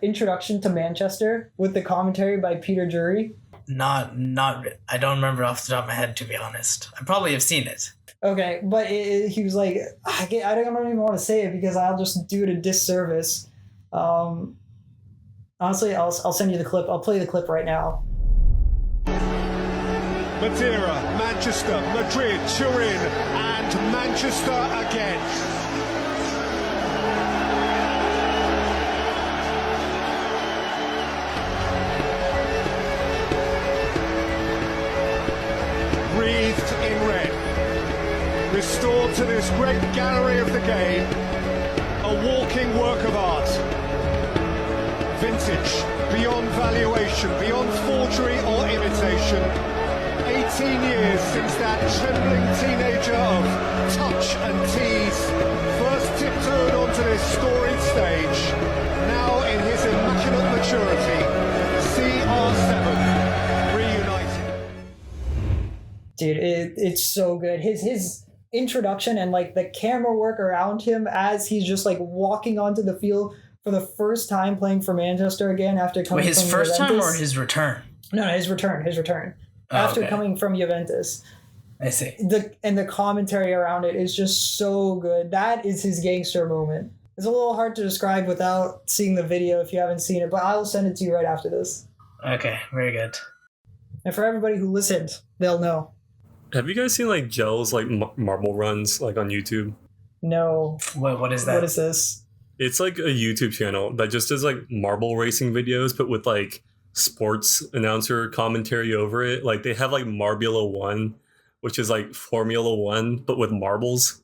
Introduction to Manchester with the commentary by Peter Drury? Not. I don't remember off the top of my head, to be honest. I probably have seen it. Okay, but he was like, I don't even want to say it because I'll just do it a disservice. Honestly, I'll send you the clip. I'll play the clip right now. Madeira, Manchester, Madrid, Turin, and Manchester again. Wreathed in red, restored to this great gallery of the game, a walking work of art. Vintage, beyond valuation, beyond forgery or imitation. 18 years since that trembling teenager of touch and tease first tiptoed onto this storied stage. Now in his immaculate maturity, CR7 reunited. Dude, it's so good. His introduction and like the camera work around him as he's just like walking onto the field for the first time playing for Manchester again after coming Wait, his from first time Juventus. or his return? No, his return. Oh, After okay. coming from Juventus. I see. The commentary around it is just so good. That is his gangster moment. It's a little hard to describe without seeing the video if you haven't seen it, but I'll send it to you right after this. Okay, very good. And for everybody who listened, they'll know. Have you guys seen like Gel's like marble runs like on YouTube? No. What is that? What is this? It's like a YouTube channel that just does like marble racing videos, but with like sports announcer commentary over it. Like they have like Marbula One, which is like Formula One, but with marbles.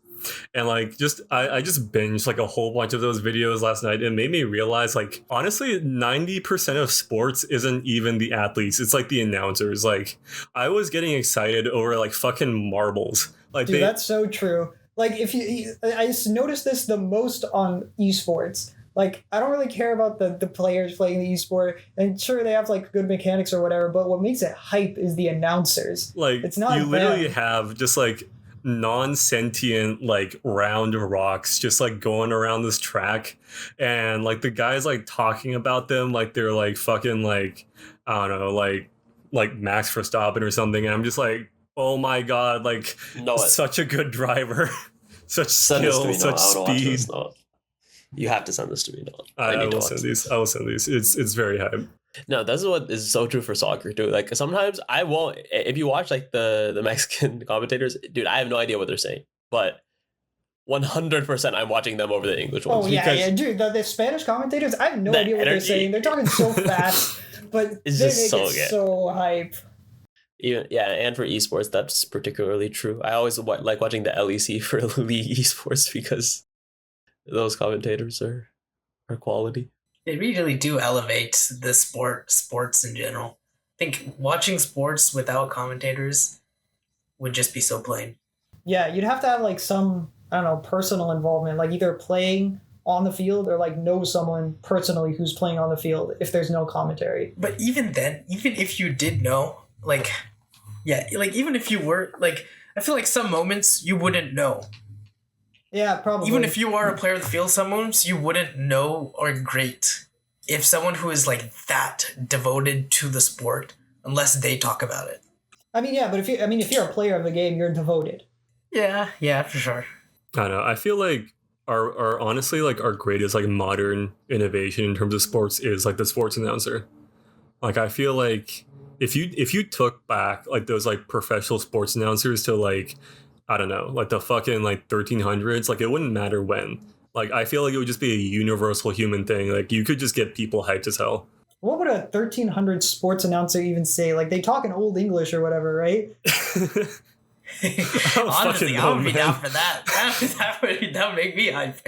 And like just I just binged like a whole bunch of those videos last night. It made me realize like honestly 90% of sports isn't even the athletes, it's like the announcers. Like I was getting excited over like fucking marbles. Like Dude, that's so true. Like I just noticed this the most on esports. Like, I don't really care about the players playing the esport, and sure, they have, like, good mechanics or whatever, but what makes it hype is the announcers. Like, it's not you literally them. have just, like, non-sentient, like, round rocks just, like, going around this track, and, like, the guys, like, talking about them like they're, like, fucking, like, I don't know, like Max Verstappen or something, and I'm just like, oh my god, like, such a good driver. Such skill, such speed. You have to send this to me now. I will send these. I will send these. It's very hype. No, that's what is so true for soccer too. Like sometimes I won't. If you watch like the Mexican commentators, dude, I have no idea what they're saying. But 100%, I'm watching them over the English ones. Oh yeah, dude. The Spanish commentators, I have no the idea what they're saying. They're talking so fast, but It's they just make so it good. so hype. Even and for esports, that's particularly true. I always like watching the LEC for League esports because those commentators are quality. They really do elevate the sports in general. I think watching sports without commentators would just be so plain. Yeah, you'd have to have like some, I don't know, personal involvement, like either playing on the field or like know someone personally who's playing on the field if there's no commentary. But even then, even if you did know, like, yeah, like even if you were, like, I feel like some moments you wouldn't know. Yeah, probably. Even if you are a player of the field, some moments you wouldn't know are great. If someone who is like that devoted to the sport, unless they talk about it. I mean, yeah, but if you're a player of the game, you're devoted. Yeah, for sure. I don't know. I feel like our honestly like our greatest like modern innovation in terms of sports is like the sports announcer. Like I feel like if you took back like those like professional sports announcers to like, I don't know, like the fucking like 1300s, like it wouldn't matter when. Like I feel like it would just be a universal human thing. Like you could just get people hyped as hell. What would a 1300 sports announcer even say? Like they talk in Old English or whatever, right? Honestly, I would be down for that. That would make me hype.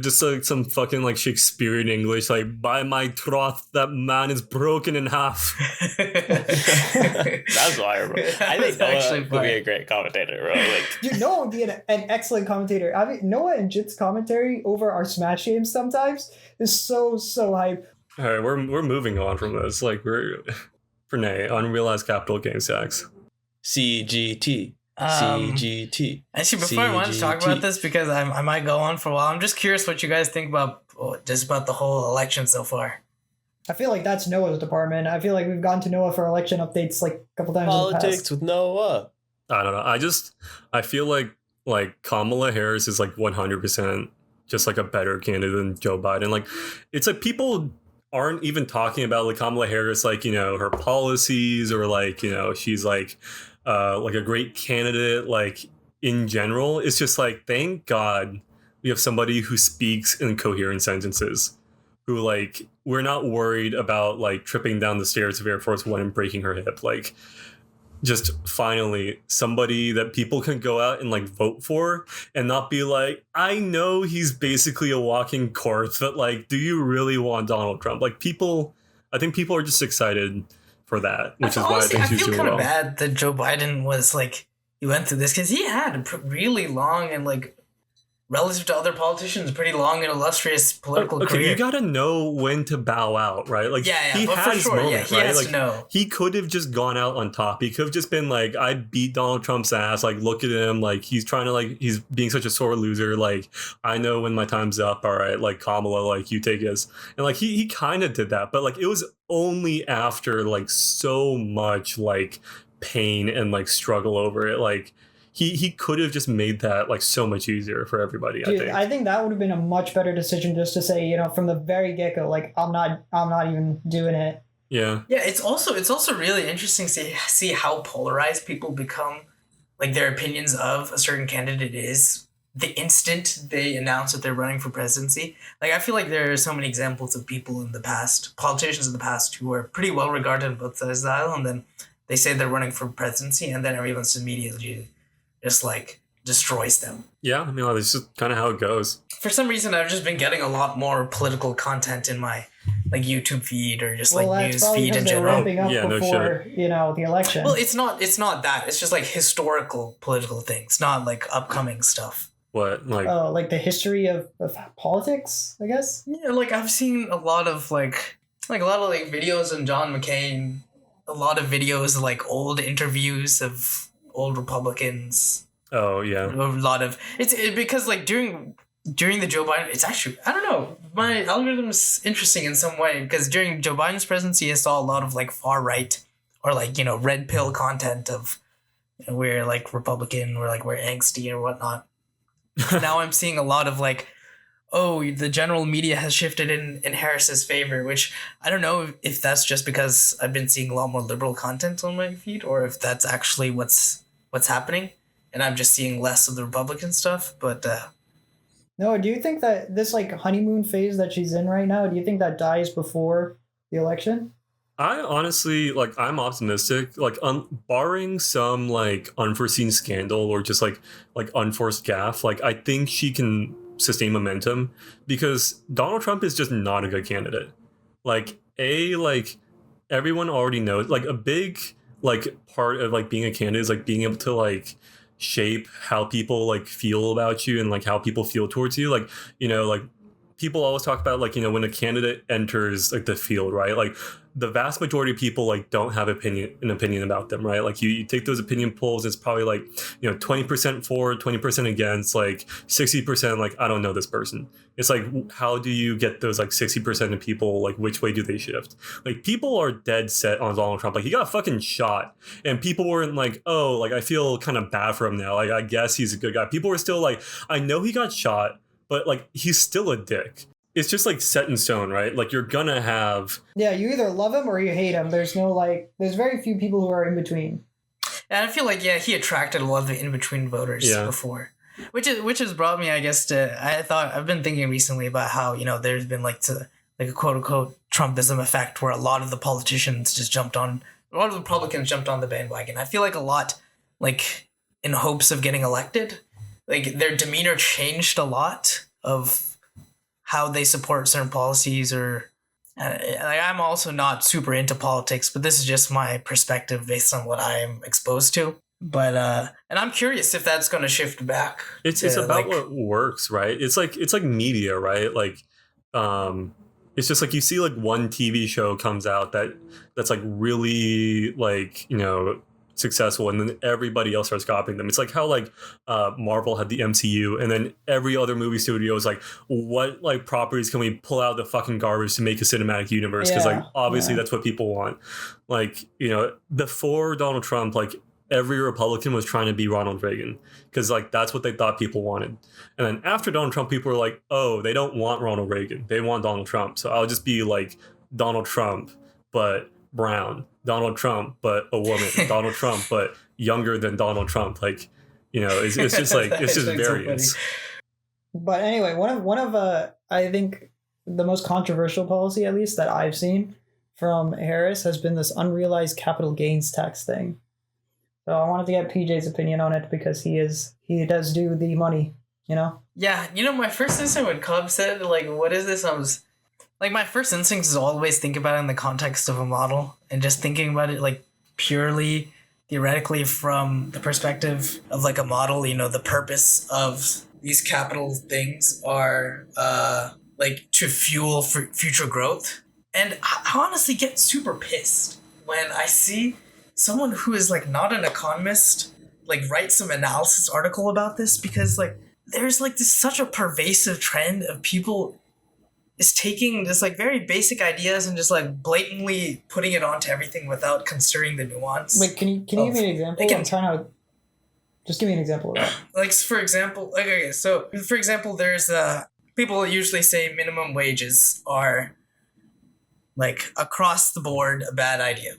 Just like some fucking like Shakespearean English, like by my troth, that man is broken in half. That's why, bro. I think Noah could be a great commentator, bro. Like, Dude, Noah would be an excellent commentator. I mean, Noah and Jit's commentary over our Smash games sometimes is so hype. All right, we're moving on from this. Like we're Pranay, Unrealized Capital Game Stacks. CGT. Actually, before I want to talk about this, because I might go on for a while, I'm just curious what you guys think about just about the whole election so far? I feel like that's Noah's department. I feel like we've gone to Noah for election updates like a couple times in the Politics past. with Noah. I don't know. I feel like Kamala Harris is like 100% just like a better candidate than Joe Biden. Like, it's like people aren't even talking about like Kamala Harris, like, you know, her policies, or like, you know, she's like a great candidate, like in general. It's just like, thank God we have somebody who speaks in coherent sentences, who like, we're not worried about like tripping down the stairs of Air Force One and breaking her hip. Like, just finally somebody that people can go out and like vote for and not be like, I know he's basically a walking corpse, but like, do you really want Donald Trump? Like, I think people are just excited for that, which is why I think I she's feel doing kind of well. bad that Joe Biden was like, he went through this because he had a really long and like, relative to other politicians, pretty long and illustrious political Okay, career. you gotta know when to bow out, right? Like, he but for has sure, moments, he right? has Like, to know. he could have just gone out on top. He could have just been like, I beat Donald Trump's ass. Like, look at him. Like, he's trying to, like, he's being such a sore loser. Like, I know when my time's up. All right. Like, Kamala, like, you take his. And, like, he kind of did that. But, like, it was only after, like, so much, like, pain and, like, struggle over it. Like, he could have just made that, like, so much easier for everybody, Dude, I think that would have been a much better decision just to say, you know, from the very get-go, like, I'm not even doing it. Yeah. Yeah, it's also really interesting to see how polarized people become, like their opinions of a certain candidate is the instant they announce that they're running for presidency. Like, I feel like there are so many examples of people in the past, politicians in the past, who are pretty well regarded on both sides of the aisle, and then they say they're running for presidency, and then everyone's immediately just like destroys them. Yeah. I mean, this is kind of how it goes. For some reason, I've just been getting a lot more political content in my like YouTube feed or just Well, like that's news probably feed in because they're general. ramping up Yeah, no before, you know, the election. Well, it's not that. It's just like historical political things, not like upcoming stuff. What? Like, like the history of politics, I guess. Yeah, like I've seen a lot of like videos of John McCain, a lot of videos of like old interviews of old Republicans. oh, yeah. A lot of because like during the Joe Biden, it's actually, I don't know, my algorithm is interesting in some way because during Joe Biden's presidency, I saw a lot of like far right or like, you know, red pill content of, you know, we're like Republican, we're angsty or whatnot. Now I'm seeing a lot of like, oh, the general media has shifted in Harris's favor, which I don't know if that's just because I've been seeing a lot more liberal content on my feed or if that's actually what's happening and I'm just seeing less of the Republican stuff. But No, do you think that this like honeymoon phase that she's in right now, do you think that dies before the election? I honestly, like, I'm optimistic. Like, barring some like unforeseen scandal or just like unforced gaffe, like I think she can sustain momentum because Donald Trump is just not a good candidate. Like, like everyone already knows. Like, a big like part of like being a candidate is like being able to like shape how people like feel about you and like how people feel towards you. Like, you know, like people always talk about like, you know, when a candidate enters like the field, right? Like the vast majority of people like don't have an opinion about them, right? Like you take those opinion polls, it's probably like, you know, 20% for, 20% against, like 60% like, I don't know this person. It's like, how do you get those like 60% of people, like which way do they shift? Like people are dead set on Donald Trump. Like he got fucking shot and people weren't like, oh, like I feel kind of bad for him now. Like I guess he's a good guy. People were still like, I know he got shot, but like he's still a dick. It's just like set in stone, right? Like you're gonna have. Yeah, you either love him or you hate him. There's no like, there's very few people who are in between. and I feel like, yeah, he attracted a lot of the in-between voters before. Which has brought me, I guess, to I've been thinking recently about how, you know, there's been like a quote unquote Trumpism effect where a lot of the politicians just jumped on, a lot of the Republicans jumped on the bandwagon. I feel like a lot, like in hopes of getting elected, like their demeanor changed a lot of how they support certain policies or like I'm also not super into politics, but this is just my perspective based on what I'm exposed to. But and I'm curious if that's going to shift back. It's about what works, right? It's like media, right? Like it's just like you see like one TV show comes out that's like really like, you know, successful, and then everybody else starts copying them. It's like how like Marvel had the MCU, and then every other movie studio is like, what like properties can we pull out of the fucking garbage to make a cinematic universe? Because like obviously that's what people want. Like, you know, before Donald Trump, like every Republican was trying to be Ronald Reagan because like that's what they thought people wanted. And then after Donald Trump, people were like, oh, they don't want Ronald Reagan, they want Donald Trump. So I'll just be like Donald Trump but brown, Donald Trump but a woman, Donald Trump but younger than Donald Trump. Like, you know, it's just like it's just variance. So but anyway, one of I think the most controversial policy, at least that I've seen from Harris, has been this unrealized capital gains tax thing. So I wanted to get PJ's opinion on it because he does do the money, you know? Yeah, you know, my first instinct when Cobb said, like, what is this? I was, like, my first instinct is always think about it in the context of a model and just thinking about it, like, purely theoretically from the perspective of, like, a model. You know, the purpose of these capital things are, like, to fuel future growth. And I honestly get super pissed when I see someone who is like not an economist like write some analysis article about this, because like there's like this such a pervasive trend of people is taking this like very basic ideas and just like blatantly putting it onto everything without considering the nuance. Wait, can you give me an example? I'm trying to just give me an example of that. Like for example, there's people usually say minimum wages are like across the board a bad idea.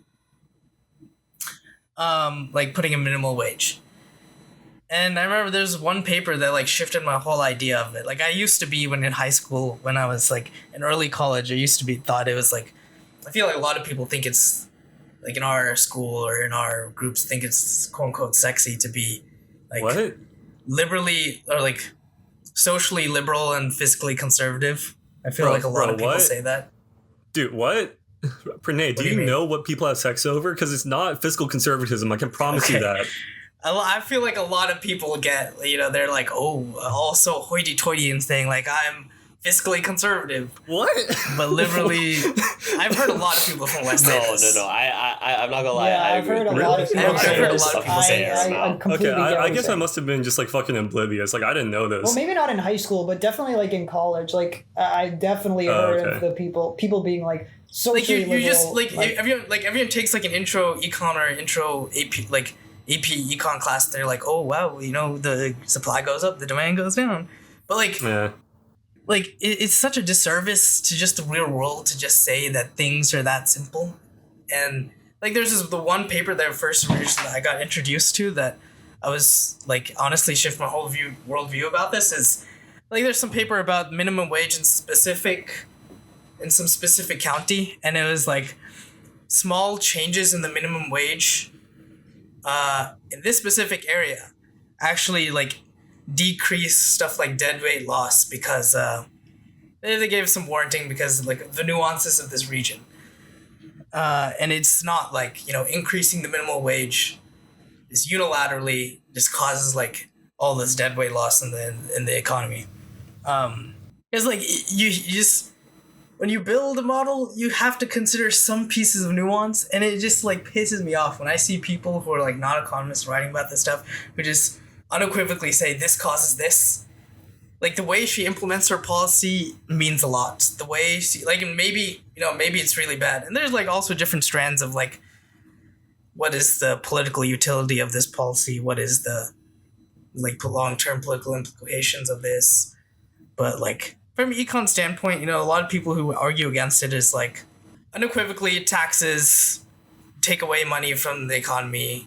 Like putting a minimal wage. And I remember there's one paper that like shifted my whole idea of it. Like I used to be when in high school, when I was like in early college, I used to be thought it was like, I feel like a lot of people think it's like in our school or in our groups think it's quote unquote sexy to be like what? Liberally or like socially liberal and fiscally conservative. I feel like a lot of people say that. Dude, what? Pranay, do you know what people have sex over? Because it's not fiscal conservatism. I can promise you that. I feel like a lot of people get, you know, they're like, oh, also hoity-toity and saying like, I'm fiscally conservative. What? But liberally, I've heard a lot of people from West say this. No. I'm not gonna lie. Yeah, I've heard a lot of people say this. Okay, I guess I must have been just like fucking oblivious. Like I didn't know this. Well, maybe not in high school, but definitely like in college. Like I definitely heard of the people being like socially like you liberal, just like everyone takes like an intro econ or intro AP like AP econ class. They're like, oh wow, you know, the supply goes up, the demand goes down. But like, like it's such a disservice to just the real world to just say that things are that simple. And like there's the one paper that I got introduced to that I was like honestly shift my whole worldview about this is like there's some paper about minimum wage in some specific county, and it was like small changes in the minimum wage in this specific area actually like decrease stuff like deadweight loss because they gave some warranting because like the nuances of this region, and it's not like, you know, increasing the minimum wage is unilaterally just causes like all this deadweight loss in the economy. It's like you just when you build a model, you have to consider some pieces of nuance, and it just like pisses me off when I see people who are like not economists writing about this stuff who just unequivocally say this causes this. Like the way she implements her policy means a lot. The way she like, and maybe, you know, maybe it's really bad. And there's like also different strands of like, what is the political utility of this policy? What is the like long-term political implications of this? But like from an econ standpoint, you know, a lot of people who argue against it is like unequivocally taxes take away money from the economy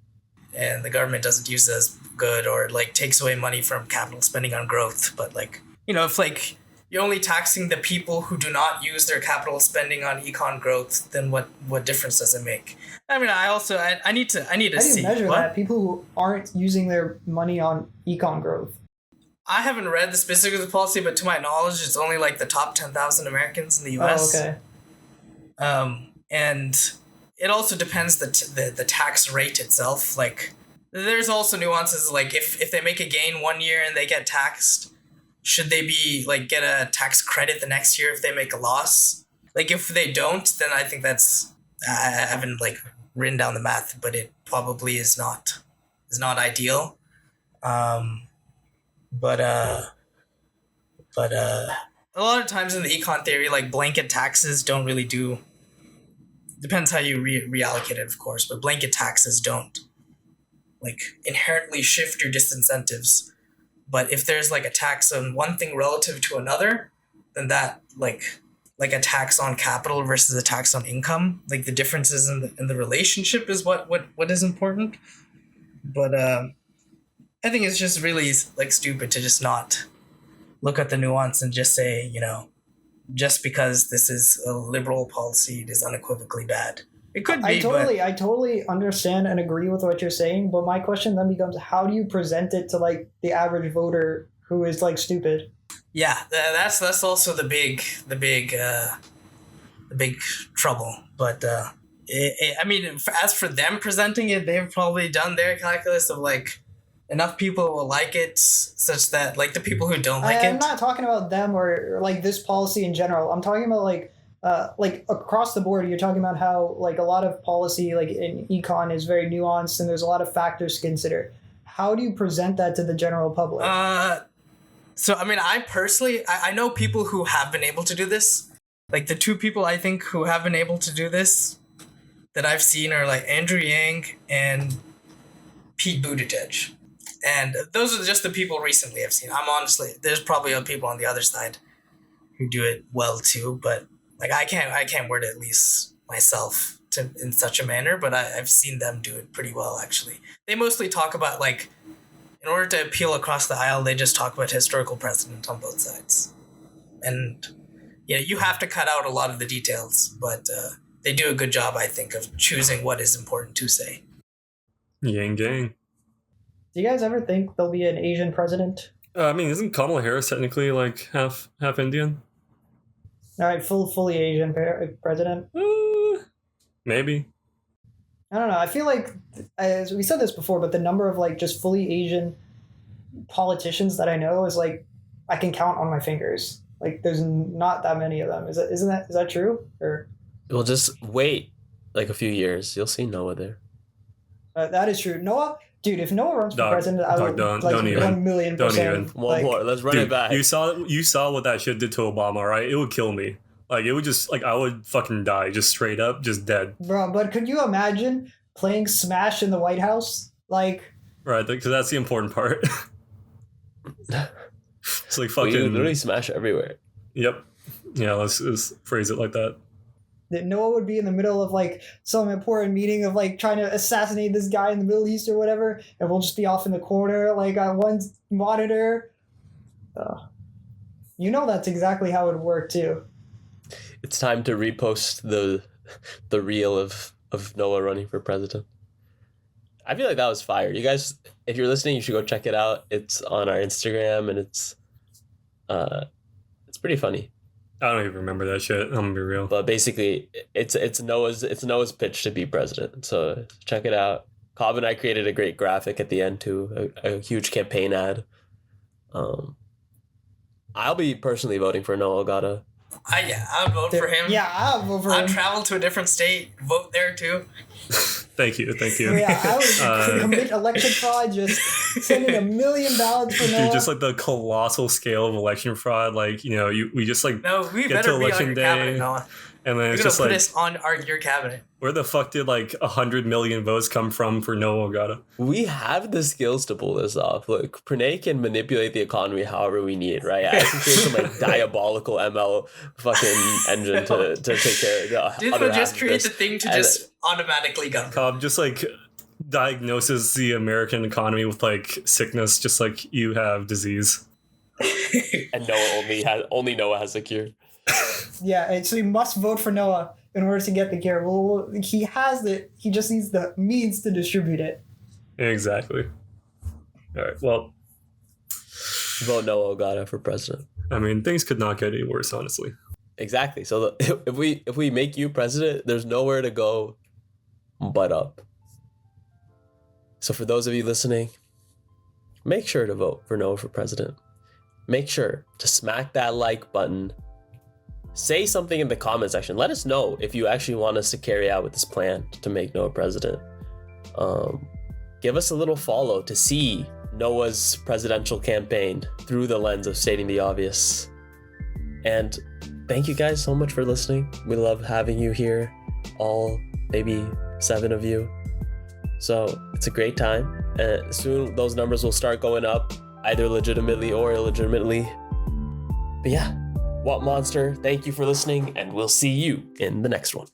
and the government doesn't use it as good, or like takes away money from capital spending on growth. But like, you know, if like you're only taxing the people who do not use their capital spending on econ growth, then what difference does it make? I mean, I need to How do you see measure that? People who aren't using their money on econ growth. I haven't read the specifics of the policy, but to my knowledge, it's only like the top 10,000 Americans in the U.S. Oh, okay. And it also depends the tax rate itself. Like, there's also nuances. Like, if they make a gain one year and they get taxed, should they be like get a tax credit the next year if they make a loss? Like, if they don't, then I think that's I haven't like written down the math, but it probably is not ideal. But a lot of times in the econ theory, like blanket taxes don't really do. Depends how you reallocate it, of course, but blanket taxes don't like inherently shift your disincentives. But if there's like a tax on one thing relative to another, then that like a tax on capital versus a tax on income, like the differences in the relationship is what is important. But I think it's just really like stupid to just not look at the nuance and just say, you know, just because this is a liberal policy, it is unequivocally bad. It could be. I totally understand and agree with what you're saying, but my question then becomes, how do you present it to like the average voter who is like stupid? Yeah, that's also the big trouble. But I mean, as for them presenting it, they've probably done their calculus of like enough people will like it such that like the people who don't like I'm not talking about them or like this policy in general. I'm talking about like across the board. You're talking about how like a lot of policy like in econ is very nuanced and there's a lot of factors to consider. How do you present that to the general public? So I mean, I personally I know people who have been able to do this. Like the two people I think who have been able to do this that I've seen are like Andrew Yang and Pete Buttigieg. And those are just the people recently I've seen. I'm honestly, there's probably other people on the other side who do it well too, but like I can't word it at least myself in such a manner, but I've seen them do it pretty well actually. They mostly talk about like, in order to appeal across the aisle, they just talk about historical precedent on both sides. And yeah, you have to cut out a lot of the details, but they do a good job, I think, of choosing what is important to say. Yang gang. Do you guys ever think there'll be an Asian president? I mean, isn't Kamala Harris technically like half Indian? All right, fully Asian president. Maybe. I don't know. I feel like, as we said this before, but the number of like just fully Asian politicians that I know is like I can count on my fingers. Like there's not that many of them. Is that true? Or Well, just wait like a few years. You'll see Noah there. That is true. Noah, dude, if Noah runs for Dog, president, I would don't like even. 1,000,000%. Don't even. One more. Let's run it back. You saw what that shit did to Obama, right? It would kill me. Like it would just like I would fucking die, just straight up, just dead. Bro, but could you imagine playing Smash in the White House? Like, right? Because that's the important part. It's like fucking. You literally smash everywhere. Yep. Yeah. Let's phrase it like that. that Noah would be in the middle of like some important meeting of like trying to assassinate this guy in the Middle East or whatever, and we'll just be off in the corner like on one monitor. You know that's exactly how it would work too. It's time to repost the reel of Noah running for president. I feel like that was fire. You guys, if you're listening, you should go check it out. It's on our Instagram and it's pretty funny. I don't even remember that shit. I'm gonna be real. But basically, it's Noah's pitch to be president. So check it out. Cobb and I created a great graphic at the end too, a huge campaign ad. I'll be personally voting for Noah Ogata. I would vote for him. Yeah, I'll vote for him. I'd travel to a different state, vote there too. Thank you. Yeah, I would commit election fraud, just sending 1 million ballots for Noah. Dude, just like the colossal scale of election fraud, like, you know, we just like No, we get better to be election on your day, cabinet, Noah. and then You're it's gonna just put like, us on your cabinet. where the fuck did like 100 million votes come from for Noah Ogata? We have the skills to pull this off. Look, Pranay can manipulate the economy however we need, right? I can create some like diabolical ML fucking engine to take care of the Dude other will just half of create this. the thing to And- just automatically govern. Cobb just like diagnoses the American economy with like sickness, just like you have disease. And only Noah has a cure. Yeah, and so you must vote for Noah in order to get the care. Well, he has it. He just needs the means to distribute it. Exactly. All right. Well, Vote Noah Ogata for president. I mean, things could not get any worse, honestly. Exactly. So if we make you president, there's nowhere to go but up. So for those of you listening, make sure to vote for Noah for president. Make sure to smack that like button, say something in the comment section. Let us know if you actually want us to carry out with this plan to make Noah president. Give us a little follow to see Noah's presidential campaign through the lens of stating the obvious. And thank you guys so much for listening. We love having you here, all maybe 7 of you. So it's a great time. Soon those numbers will start going up, either legitimately or illegitimately. But yeah, What Monster, thank you for listening, and we'll see you in the next one.